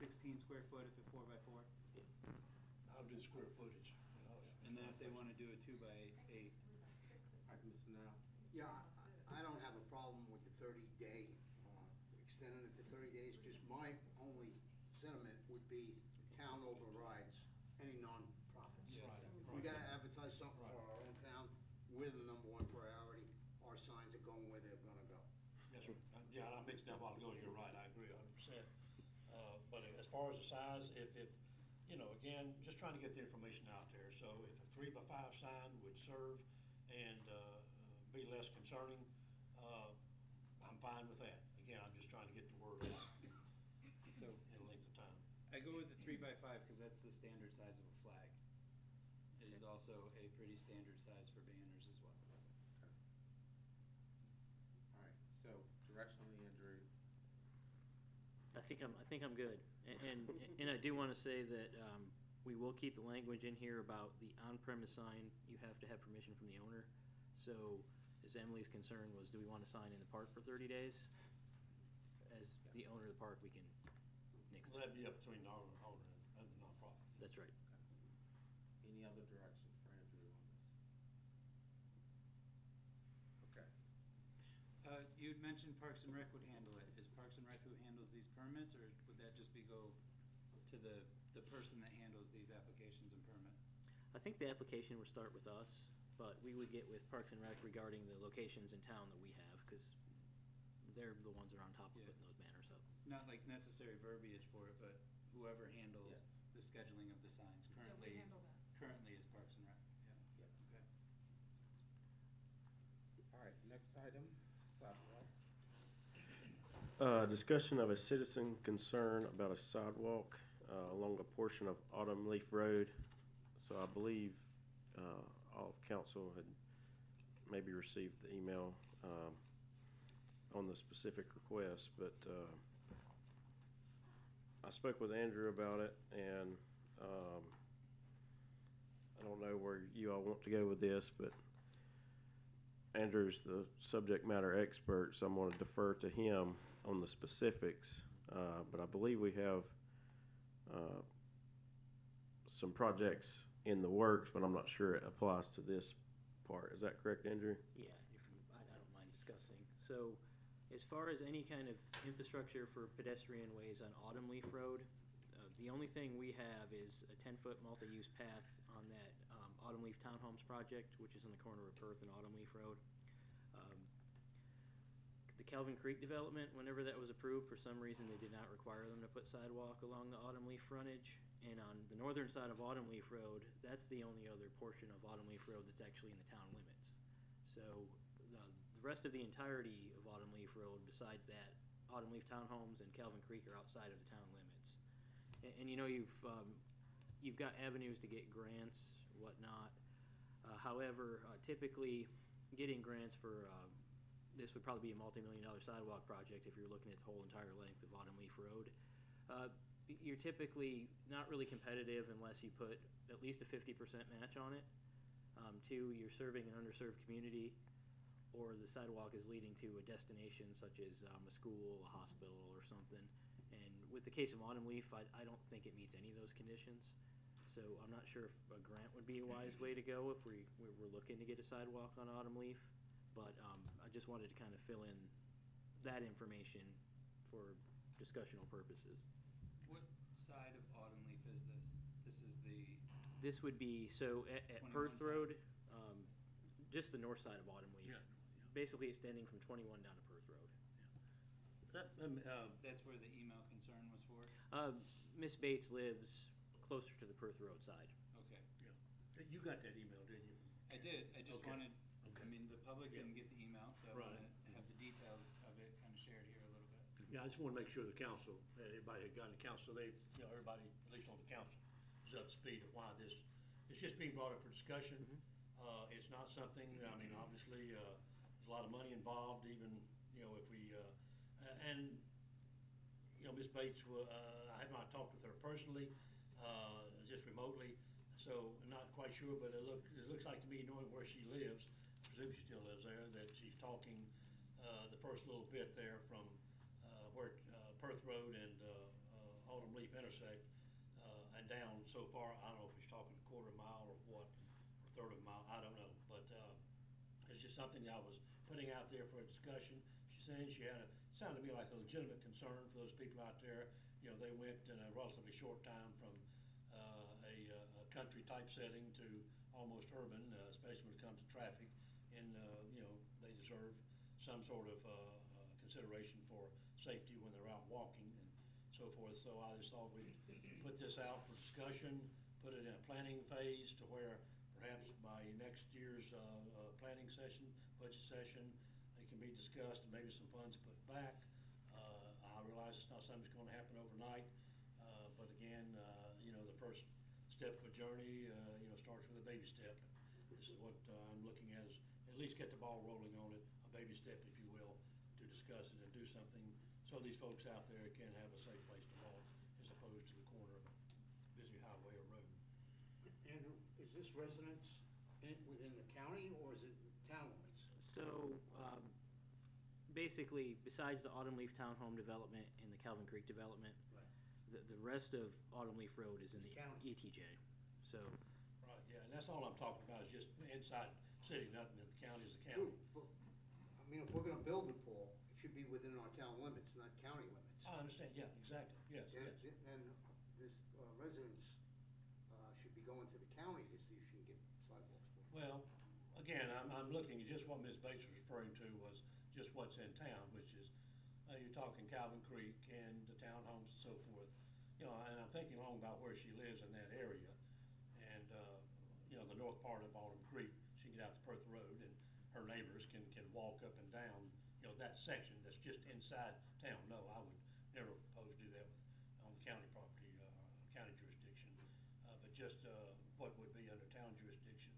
16 square foot if it's 4x4? I'll do square footage, you know. And then if they want to do a 2x8, All right, Mr. Now. Yeah, I don't have a problem with the 30-day, extending it to 30 days. Just my only sentiment would be the town overrides any nonprofits. Yeah. If we gotta advertise something for our own town, we're the number one priority. Our signs are going where they're gonna go. Yes, sir. Yeah, I mentioned that a while ago, and you're right, I agree 100%. But as far as the size, if, you know, again, just trying to get the information out there. So if a 3x5 sign would serve and be less concerning, I'm fine with that. Again, I'm just trying to get the word out so in a length of time. I go with the 3x5 because that's the standard size of a flag. It is also a pretty standard size for banners as well. All right, so directionally, Andrew. I think I'm good. And I do want to say that we will keep the language in here about the on-premise sign. You have to have permission from the owner. So, as Emily's concern was, do we want a sign in the park for 30 days? As the owner of the park, we can nix Well, that. that'd be up between the owner and the nonprofit. That's right. Any other directions for Andrew on this? Okay. You'd mentioned Parks and Rec would handle it. Is Parks and Rec who handles these permits, or would that just be go to the person that handles these applications and permits? I think the application would start with us, but we would get with Parks and Rec regarding the locations in town that we have, because they're the ones that are on top of Yeah. putting those banners up. Not like necessary verbiage for it, but whoever handles Yeah. the scheduling of the signs Yeah, currently. we handle that. Currently is Parks and Rec, yeah. Yep. Okay. All right, next item, sidewalk. Discussion of a citizen concern about a sidewalk along a portion of Autumn Leaf Road. So I believe all of council had maybe received the email on the specific request, but I spoke with Andrew about it, and I don't know where you all want to go with this, but Andrew's the subject matter expert, so I'm going to defer to him on the specifics. But I believe we have some projects in the works, but I'm not sure it applies to this part. Is that correct, Andrew? Yeah, I don't mind discussing. So, as far as any kind of infrastructure for pedestrian ways on Autumn Leaf Road, the only thing we have is a 10-foot multi-use path on that Autumn Leaf Townhomes project, which is in the corner of Perth and Autumn Leaf Road. The Calvin Creek development, whenever that was approved, for some reason they did not require them to put sidewalk along the Autumn Leaf frontage. And on the northern side of Autumn Leaf Road, that's the only other portion of Autumn Leaf Road that's actually in the town limits. So the rest of the entirety of Autumn Leaf Road, besides that, Autumn Leaf Townhomes and Calvin Creek are outside of the town limits. And you know, you've got avenues to get grants, whatnot. However, typically getting grants for this would probably be a multi-million-dollar sidewalk project if you're looking at the whole entire length of Autumn Leaf Road. You're typically not really competitive unless you put at least a 50% match on it. Two, you're serving an underserved community, or the sidewalk is leading to a destination such as a school, a hospital, or something. And with the case of Autumn Leaf, I don't think it meets any of those conditions. So I'm not sure if a grant would be a wise way to go if we're looking to get a sidewalk on Autumn Leaf. but I just wanted to kind of fill in that information for discussional purposes. What side of Autumn Leaf is this? This is the, This would be, so at 21 Perth south. Road, just the north side of Autumn Leaf. Yeah. Basically extending from 21 down to Perth Road. that's where the email concern was for? Miss Bates lives closer to the Perth Road side. Okay. Yeah. You got that email, didn't you? I did, I just Okay. wanted, I Okay. mean, the public Yeah. didn't get the email, so I Right. wanna have the details of it kind of shared here a little bit. Yeah, I just wanna make sure the council, everybody that got in the council, they, everybody, at least on the council, is up to speed of why this, it's just being brought up for discussion. It's not something, I mean, obviously, there's a lot of money involved, even, if we, and, Ms. Bates, I have not talked with her personally, just remotely, so I'm not quite sure, but it looks like to me, knowing where she lives, I presume she still lives there, that she's talking, the first little bit there from, where, Perth Road and, Autumn Leaf intersect, and down so far, I don't know if she's talking a quarter mile or what, or third of a mile, I don't know, but, it's just something that I was putting out there for a discussion. She's saying she had sounded to me like a legitimate concern for those people out there. They went in a relatively short time from a country type setting to almost urban, especially when it comes to traffic. And, they deserve some sort of consideration for safety when they're out walking and so forth. So I just thought we'd put this out for discussion, put it in a planning phase to where perhaps by next year's planning session, budget session, it can be discussed and maybe some funds put back. I realize it's not something that's going to happen overnight, but again, the first step of a journey, starts with a baby step. This is what I'm looking at, is at least get the ball rolling on it, a baby step, if you will, to discuss it and do something so these folks out there can have a safe place to walk as opposed to the corner of a busy highway or road. Andrew, is this residence within the county or is it town limits? So, basically, besides the Autumn Leaf Townhome development and the Calvin Creek development, Right. the rest of Autumn Leaf Road is in It's the county. ETJ. So, Right, yeah, and that's all I'm talking about, is just inside city, nothing in the county is the True, county. but, I mean, if we're gonna build the pool, it should be within our town limits, not county limits. I understand, yeah, exactly, yes, yes. And this residence should be going to the county to see if she can get sidewalks. Well, again, I'm looking at just what Ms. Bates was referring to was just what's in town, which is, you're talking Calvin Creek and the townhomes and so forth. And I'm thinking along about where she lives in that area. And, the north part of Autumn Creek, she can get out to Perth Road and her neighbors can walk up and down, that section that's just inside town. No, I would never propose to do that on county property, county jurisdiction. But just, what would be under town jurisdiction.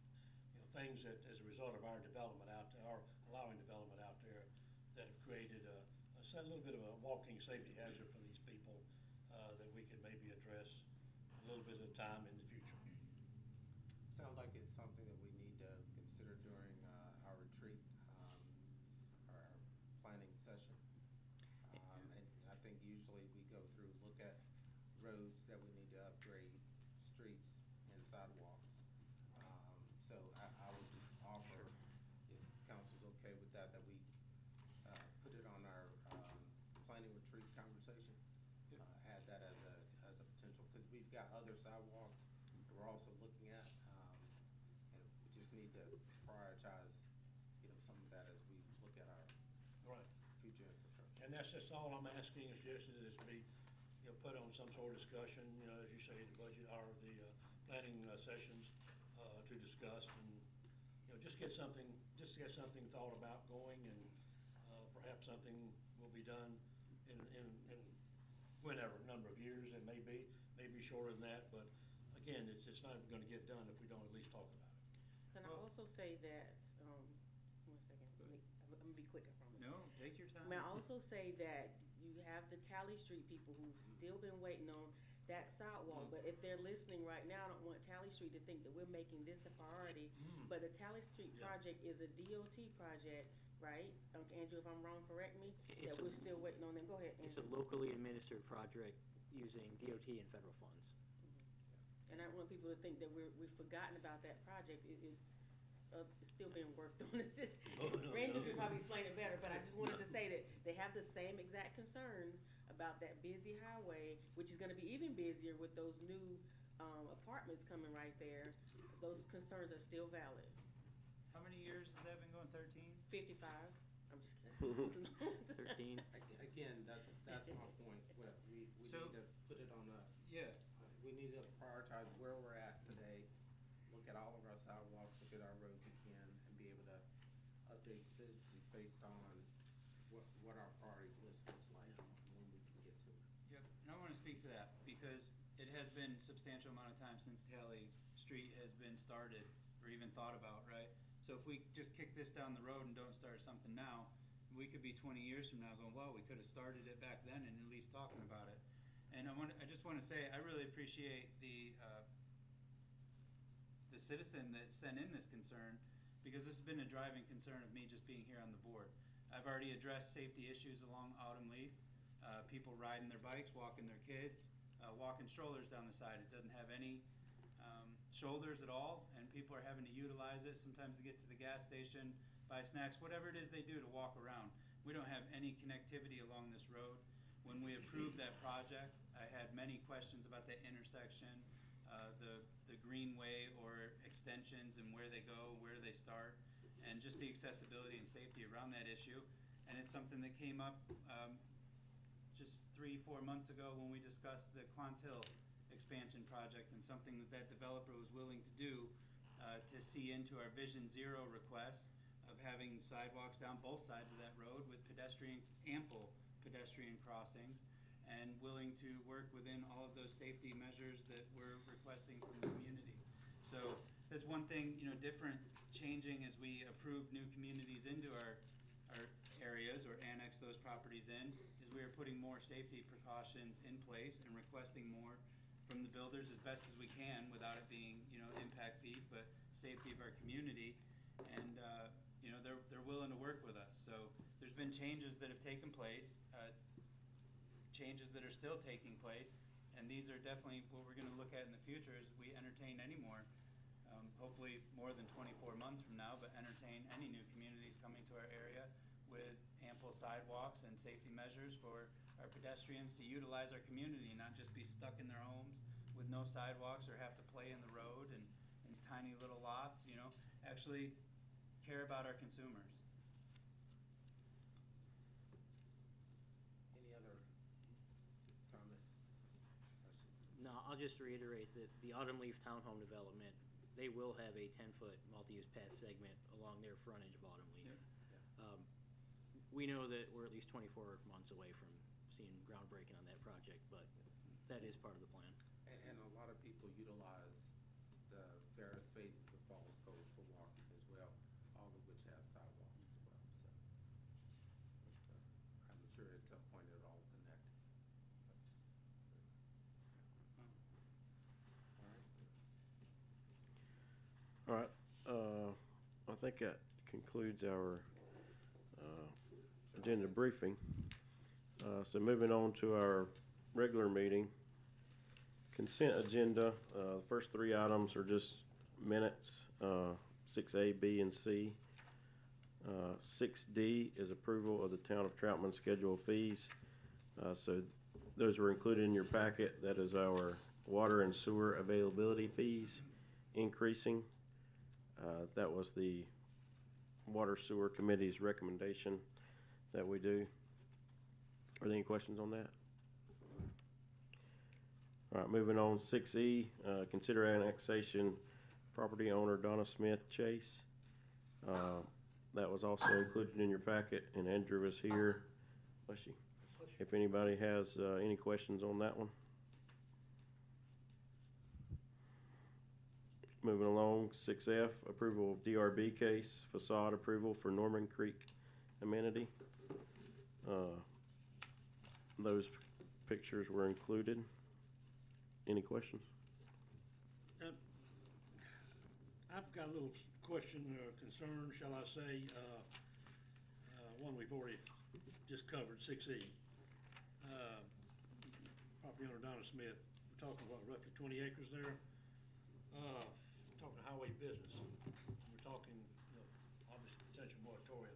Things that, as a result of our development out there, our allowing development out there, that have created a little bit of a walking safety hazard for these people, that we could maybe address a little bit at a time in the future. Sounds like it's something that we need to consider during our retreat, our planning session. And I think usually we go through, look at roads that we need to upgrade, streets and sidewalks. So I would just offer, if council's okay with that, that we put it on our planning retreat conversation. Add that as a potential, because we've got other sidewalks that we're also looking at. And we just need to prioritize, some of that as we look at our Right. future infrastructure. And that's just all I'm asking is just is to be, put on some sort of discussion, as you say, the budget or the planning sessions to discuss and, just get something thought about going and perhaps something will be done in whenever, number of years it may be, maybe shorter than that, but again, it's not even gonna get done if we don't at least talk about it. Can I also say that, 1 second, I'm gonna be quick, I promise. No, take your time. May I also say that you have the Tally Street people who've still been waiting on that sidewalk, but if they're listening right now, I don't want Tally Street to think that we're making this a priority. But the Tally Street Yeah. project is a DOT project, right? Andrew, if I'm wrong, correct me, that It's a- we're still waiting on them. Go ahead, it's a Andrew. locally administered project using DOT and federal funds. And I don't want people to think that we've forgotten about that project. It's it's still being worked on. It's just, Oh, no, Ranger no. could probably explain it better, but I just wanted to No. say that they have the same exact concerns about that busy highway, which is gonna be even busier with those new, apartments coming right there. Those concerns are still valid. How many years has that been going, 13? 55, I'm just kidding. 13. Again, that's my point. We need So- to put it on a, Yeah. we need to prioritize where we're at today, look at all of our sidewalks, look at our roads again, and be able to update citizens based on what our priority list looks like and when we can get to it. Yep, and I want to speak to that, because it has been a substantial amount of time since Talley Street has been started, or even thought about, right? So if we just kick this down the road and don't start something now, we could be 20 years from now going, well, we could have started it back then and at least talking about it. And I just want to say, I really appreciate the citizen that sent in this concern, because this has been a driving concern of me just being here on the board. I've already addressed safety issues along Autumn Leaf, people riding their bikes, walking their kids, walking strollers down the side. It doesn't have any shoulders at all, and people are having to utilize it sometimes to get to the gas station, buy snacks, whatever it is they do to walk around. We don't have any connectivity along this road. When we approved that project, I had many questions about that intersection, the greenway or extensions and where they go, where they start, and just the accessibility and safety around that issue. And it's something that came up just 3-4 months ago when we discussed the Clance Hill expansion project, and something that developer was willing to do to see into our Vision Zero request of having sidewalks down both sides of that road with ample pedestrian crossings, and willing to work within all of those safety measures that we're requesting from the community. So that's one thing, different, changing as we approve new communities into our areas or annex those properties in, is we are putting more safety precautions in place and requesting more from the builders as best as we can without it being, impact fees, but safety of our community. And, they're willing to work with us. So there's been changes that have taken place, changes that are still taking place, and these are definitely what we're going to look at in the future as we entertain any more, hopefully more than 24 months from now, but entertain any new communities coming to our area with ample sidewalks and safety measures for our pedestrians to utilize our community, not just be stuck in their homes with no sidewalks or have to play in the road and these tiny little lots, actually care about our consumers. Any other comments, questions? No, I'll just reiterate that the Autumn Leaf Townhome development, they will have a 10-foot multi-use path segment along their frontage of Autumn Leaf. Yep. We know that we're at least 24 months away from seeing groundbreaking on that project, but that is part of the plan. And a lot of people utilize the various phases of Falls Cove for walking as well, all of which have sidewalks as well, so. But, I'm sure at some point it'll all connect. All right. All right, I think that concludes our agenda briefing. So moving on to our regular meeting. Consent agenda, the first 3 items are just minutes, 6A, B, and C. 6D is approval of the Town of Troutman schedule of fees. So those were included in your packet. That is our water and sewer availability fees increasing. That was the Water Sewer Committee's recommendation that we do. Are there any questions on that? All right, moving on, 6E, consider annexation, property owner Donna Smith Chase. That was also included in your packet, and Andrew is here. Bless you. If anybody has any questions on that one. Moving along, 6F, approval of DRB case, facade approval for Norman Creek amenity. Those pictures were included. Any questions? I've got a little question or concern, shall I say, one we've already just covered, 6E. Property owner Donna Smith, we're talking about roughly 20 acres there. Talking highway business. We're talking, obviously potential moratorium.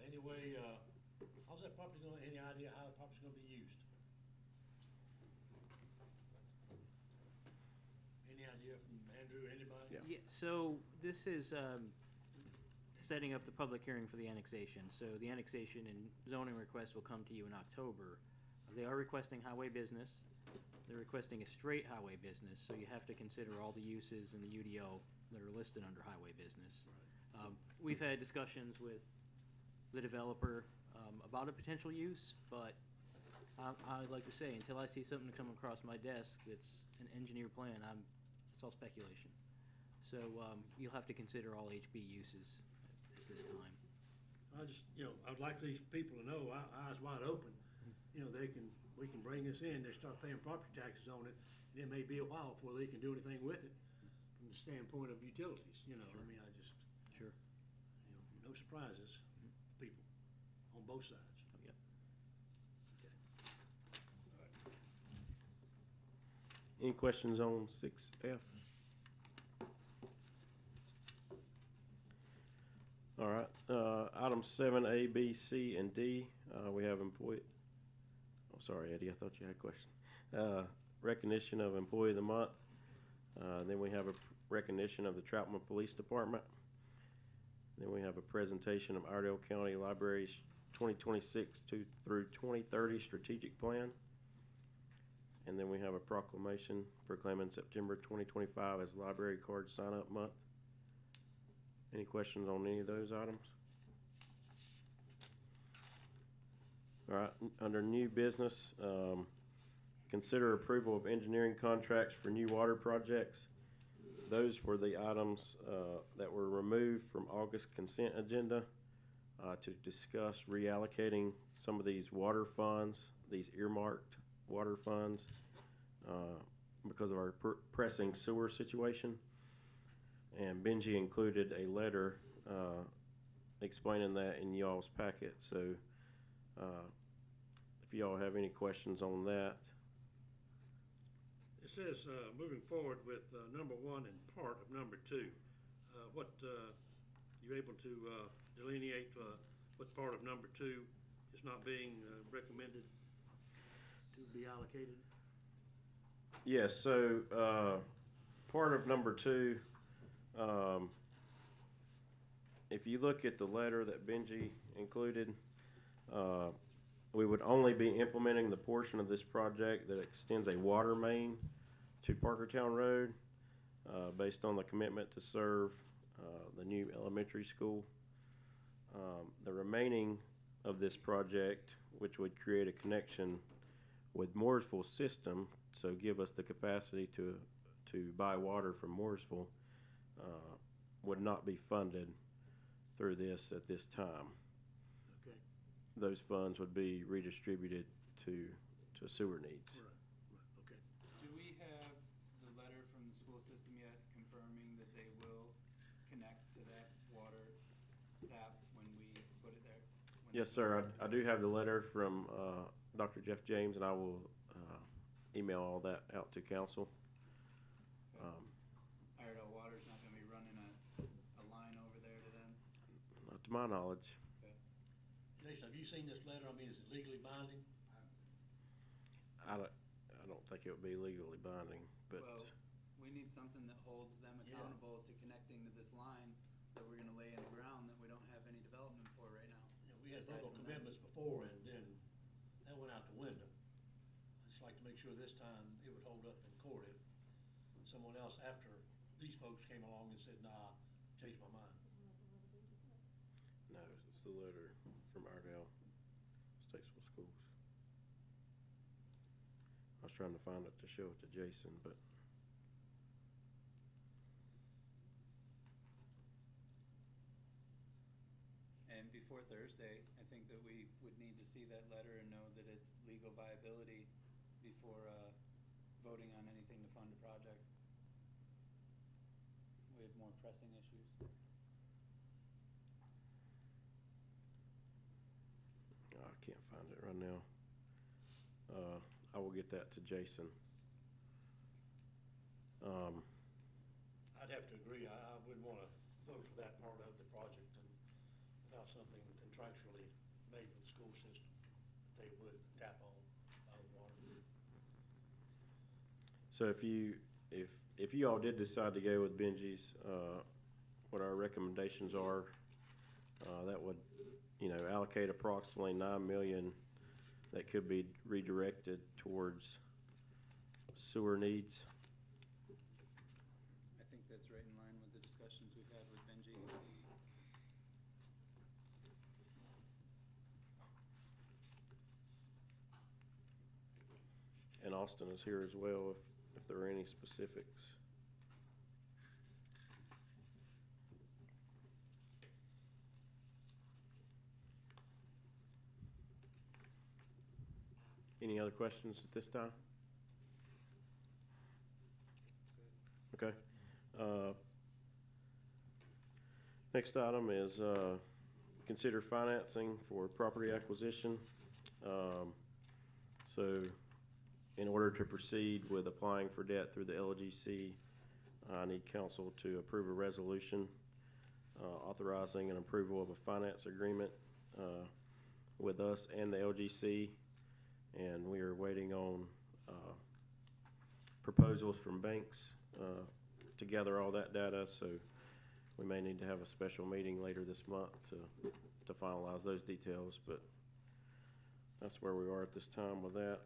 Anyway, how's that property gonna, any idea how the property's gonna be used? Any idea from Andrew, anybody? Yeah. Yeah, so this is setting up the public hearing for the annexation. So the annexation and zoning request will come to you in October. They are requesting highway business. They're requesting a straight highway business, so you have to consider all the uses in the UDO that are listed under highway business. We've had discussions with the developer about a potential use, but I'd like to say, until I see something come across my desk that's an engineer plan, it's all speculation. So you'll have to consider all HB uses at this time. I just, I'd like these people to know, eyes wide open, we can bring this in, they start paying property taxes on it, and it may be a while before they can do anything with it from the standpoint of utilities, Sure. I mean, I just, Sure. no surprises, people, on both sides. Yep. Okay. Any questions on 6F? All right, item 7A, B, C, and D, we have employee, oh, sorry, Eddie, I thought you had a question. Recognition of Employee of the Month. Then we have a recognition of the Troutman Police Department. Then we have a presentation of Iredell County Library's 2026 through 2030 strategic plan. And then we have a proclamation proclaiming September 2025 as Library Card Sign-Up Month. Any questions on any of those items? All right, under new business, consider approval of engineering contracts for new water projects. Those were the items that were removed from August consent agenda to discuss reallocating some of these water funds, these earmarked water funds, because of our pressing sewer situation. And Benji included a letter explaining that in y'all's packet. So if y'all have any questions on that. It says, moving forward with number 1 and part of number 2, what, you able to delineate what part of number 2 is not being recommended to be allocated? Yes, so part of number 2, if you look at the letter that Benji included, we would only be implementing the portion of this project that extends a water main to Parkertown Road, based on the commitment to serve the new elementary school. The remaining of this project, which would create a connection with Mooresville system, so give us the capacity to buy water from Mooresville, would not be funded through this at this time. Okay. Those funds would be redistributed to sewer needs. Right, okay. Do we have the letter from the school system yet confirming that they will connect to that water tap when we put it there? Yes, sir. I do have the letter from Dr. Jeff James, and I will email all that out to council. Iredell Water's not gonna be running a line over there to them? Not to my knowledge. Okay. Jason, have you seen this letter? I mean, is it legally binding? I don't think it would be legally binding, but Well, we need something that holds them Yeah. accountable to connecting to this line that we're gonna lay in the ground that we don't have any development for right now. We had Aside verbal from that. commitments before, and then that went out the window. I'd just like to make sure this time it would hold up in court if someone else after these folks came along and said, nah, changed my mind. no, it's the letter from Iredell Statesville Schools. I was trying to find it to show it to Jason, but And before Thursday, I think that we would need to see that letter and know that it's legal viability before voting on anything to fund a project. We have more pressing issues. I can't find it right now. I will get that to Jason. I'd have to agree. I wouldn't want to vote for that part of the project and without something contractually made with the school system, that they would tap on water. So if you all did decide to go with Benji's, what our recommendations are, that would, allocate approximately $9 million that could be redirected towards sewer needs. I think that's right in line with the discussions we've had with Benji. And Austin is here as well if there are any specifics. Any other questions at this time? Okay. Next item is consider financing for property acquisition. So in order to proceed with applying for debt through the LGC, I need council to approve a resolution authorizing an approval of a finance agreement with us and the LGC. And we are waiting on proposals from banks to gather all that data, so we may need to have a special meeting later this month to finalize those details, but that's where we are at this time with that.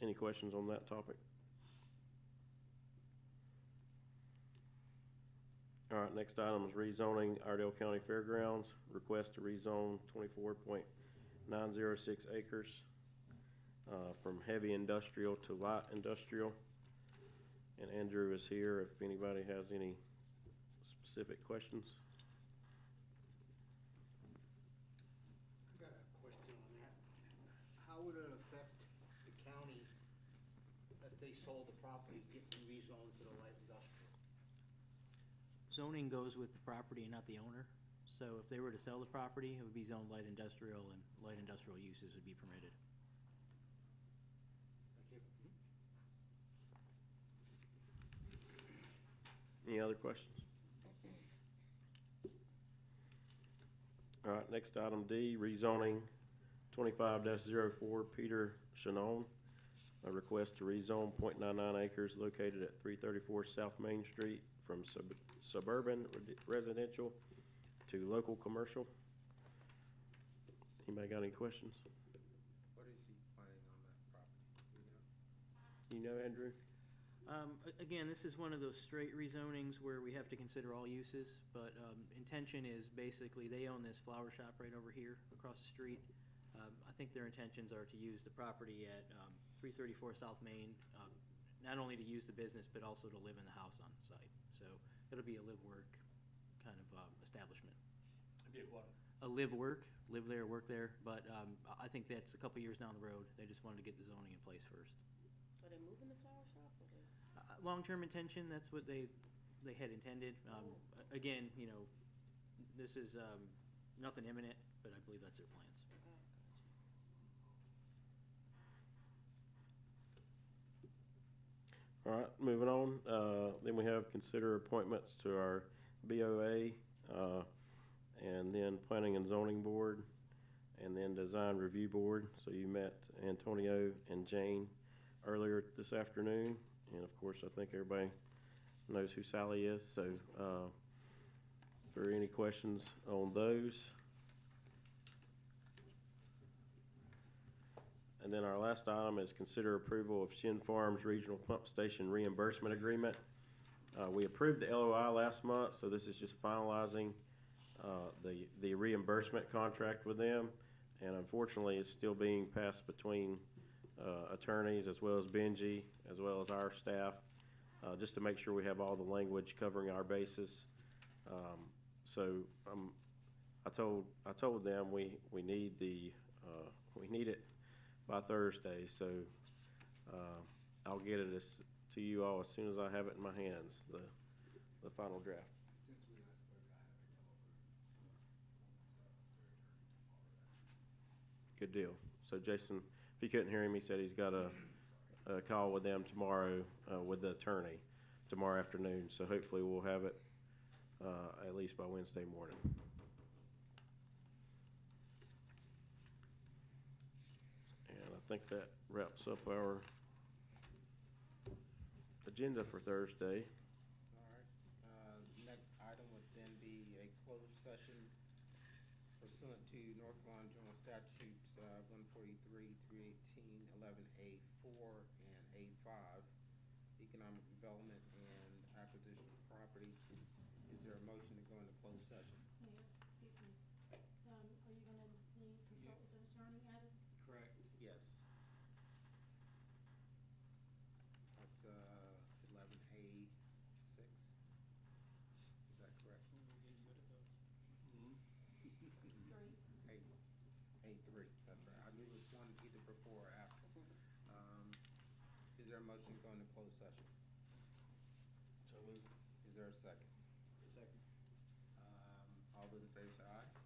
Any questions on that topic? All right, next item is rezoning Iredell County Fairgrounds. Request to rezone 24.906 acres from heavy industrial to light industrial. And Andrew is here if anybody has any specific questions. I got a question on that. How would it affect the county if they sold the property, getting rezoned to the light industrial? Zoning goes with the property and not the owner. So if they were to sell the property, it would be zoned light industrial, and light industrial uses would be permitted. Any other questions? All right, next item D, rezoning 25-04 Peter Shannon. A request to rezone .99 acres located at 334 South Main Street from suburban residential to local commercial. Anybody got any questions? What is he planning on that property? You know, Andrew? Again, this is one of those straight rezonings where we have to consider all uses, but intention is basically they own this flower shop right over here across the street. I think their intentions are to use the property at 334 South Main, not only to use the business, but also to live in the house on the site. So it'll be a live-work kind of establishment. It'd be a what? A live-work, live there, work there, but I think that's a couple years down the road. They just wanted to get the zoning in place first. Are they moving the flower shop? Or they... Long-term intention, that's what they had intended. Again, this is nothing imminent, but I believe that's their plans. All right, moving on. Then we have consider appointments to our BOA, and then Planning and Zoning Board, and then Design Review Board. So you met Antonio and Jane earlier this afternoon, and of course I think everybody knows who Sally is. So if there are any questions on those. And then our last item is consider approval of Shin Farms Regional Pump Station Reimbursement Agreement. We approved the LOI last month, so this is just finalizing the reimbursement contract with them. And unfortunately, it's still being passed between attorneys as well as Benji, as well as our staff, just to make sure we have all the language covering our bases. I told them we need it by Thursday, so I'll get it to you all as soon as I have it in my hands, the final draft. Since we last spoke, I have a Good deal. So Jason, if you couldn't hear him, he said he's got a call with them tomorrow with the attorney tomorrow afternoon. So hopefully we'll have it at least by Wednesday morning. And I think that wraps up our agenda for Thursday. All right. Next item would then be a closed session pursuant to North Carolina General Statutes 143, 318, 11A4, and A5, economic development and acquisition of property. Is there a motion to go into closed session? Mayor, excuse me. Are you gonna need consult with an attorney added? Correct. Yes. That's 11A6. Is that correct? We're getting good at those. Three. A3, that's right. I knew it was one either before or after. Is there a motion to go into closed session? So moved. Is there a second? Second. All those in favor say aye.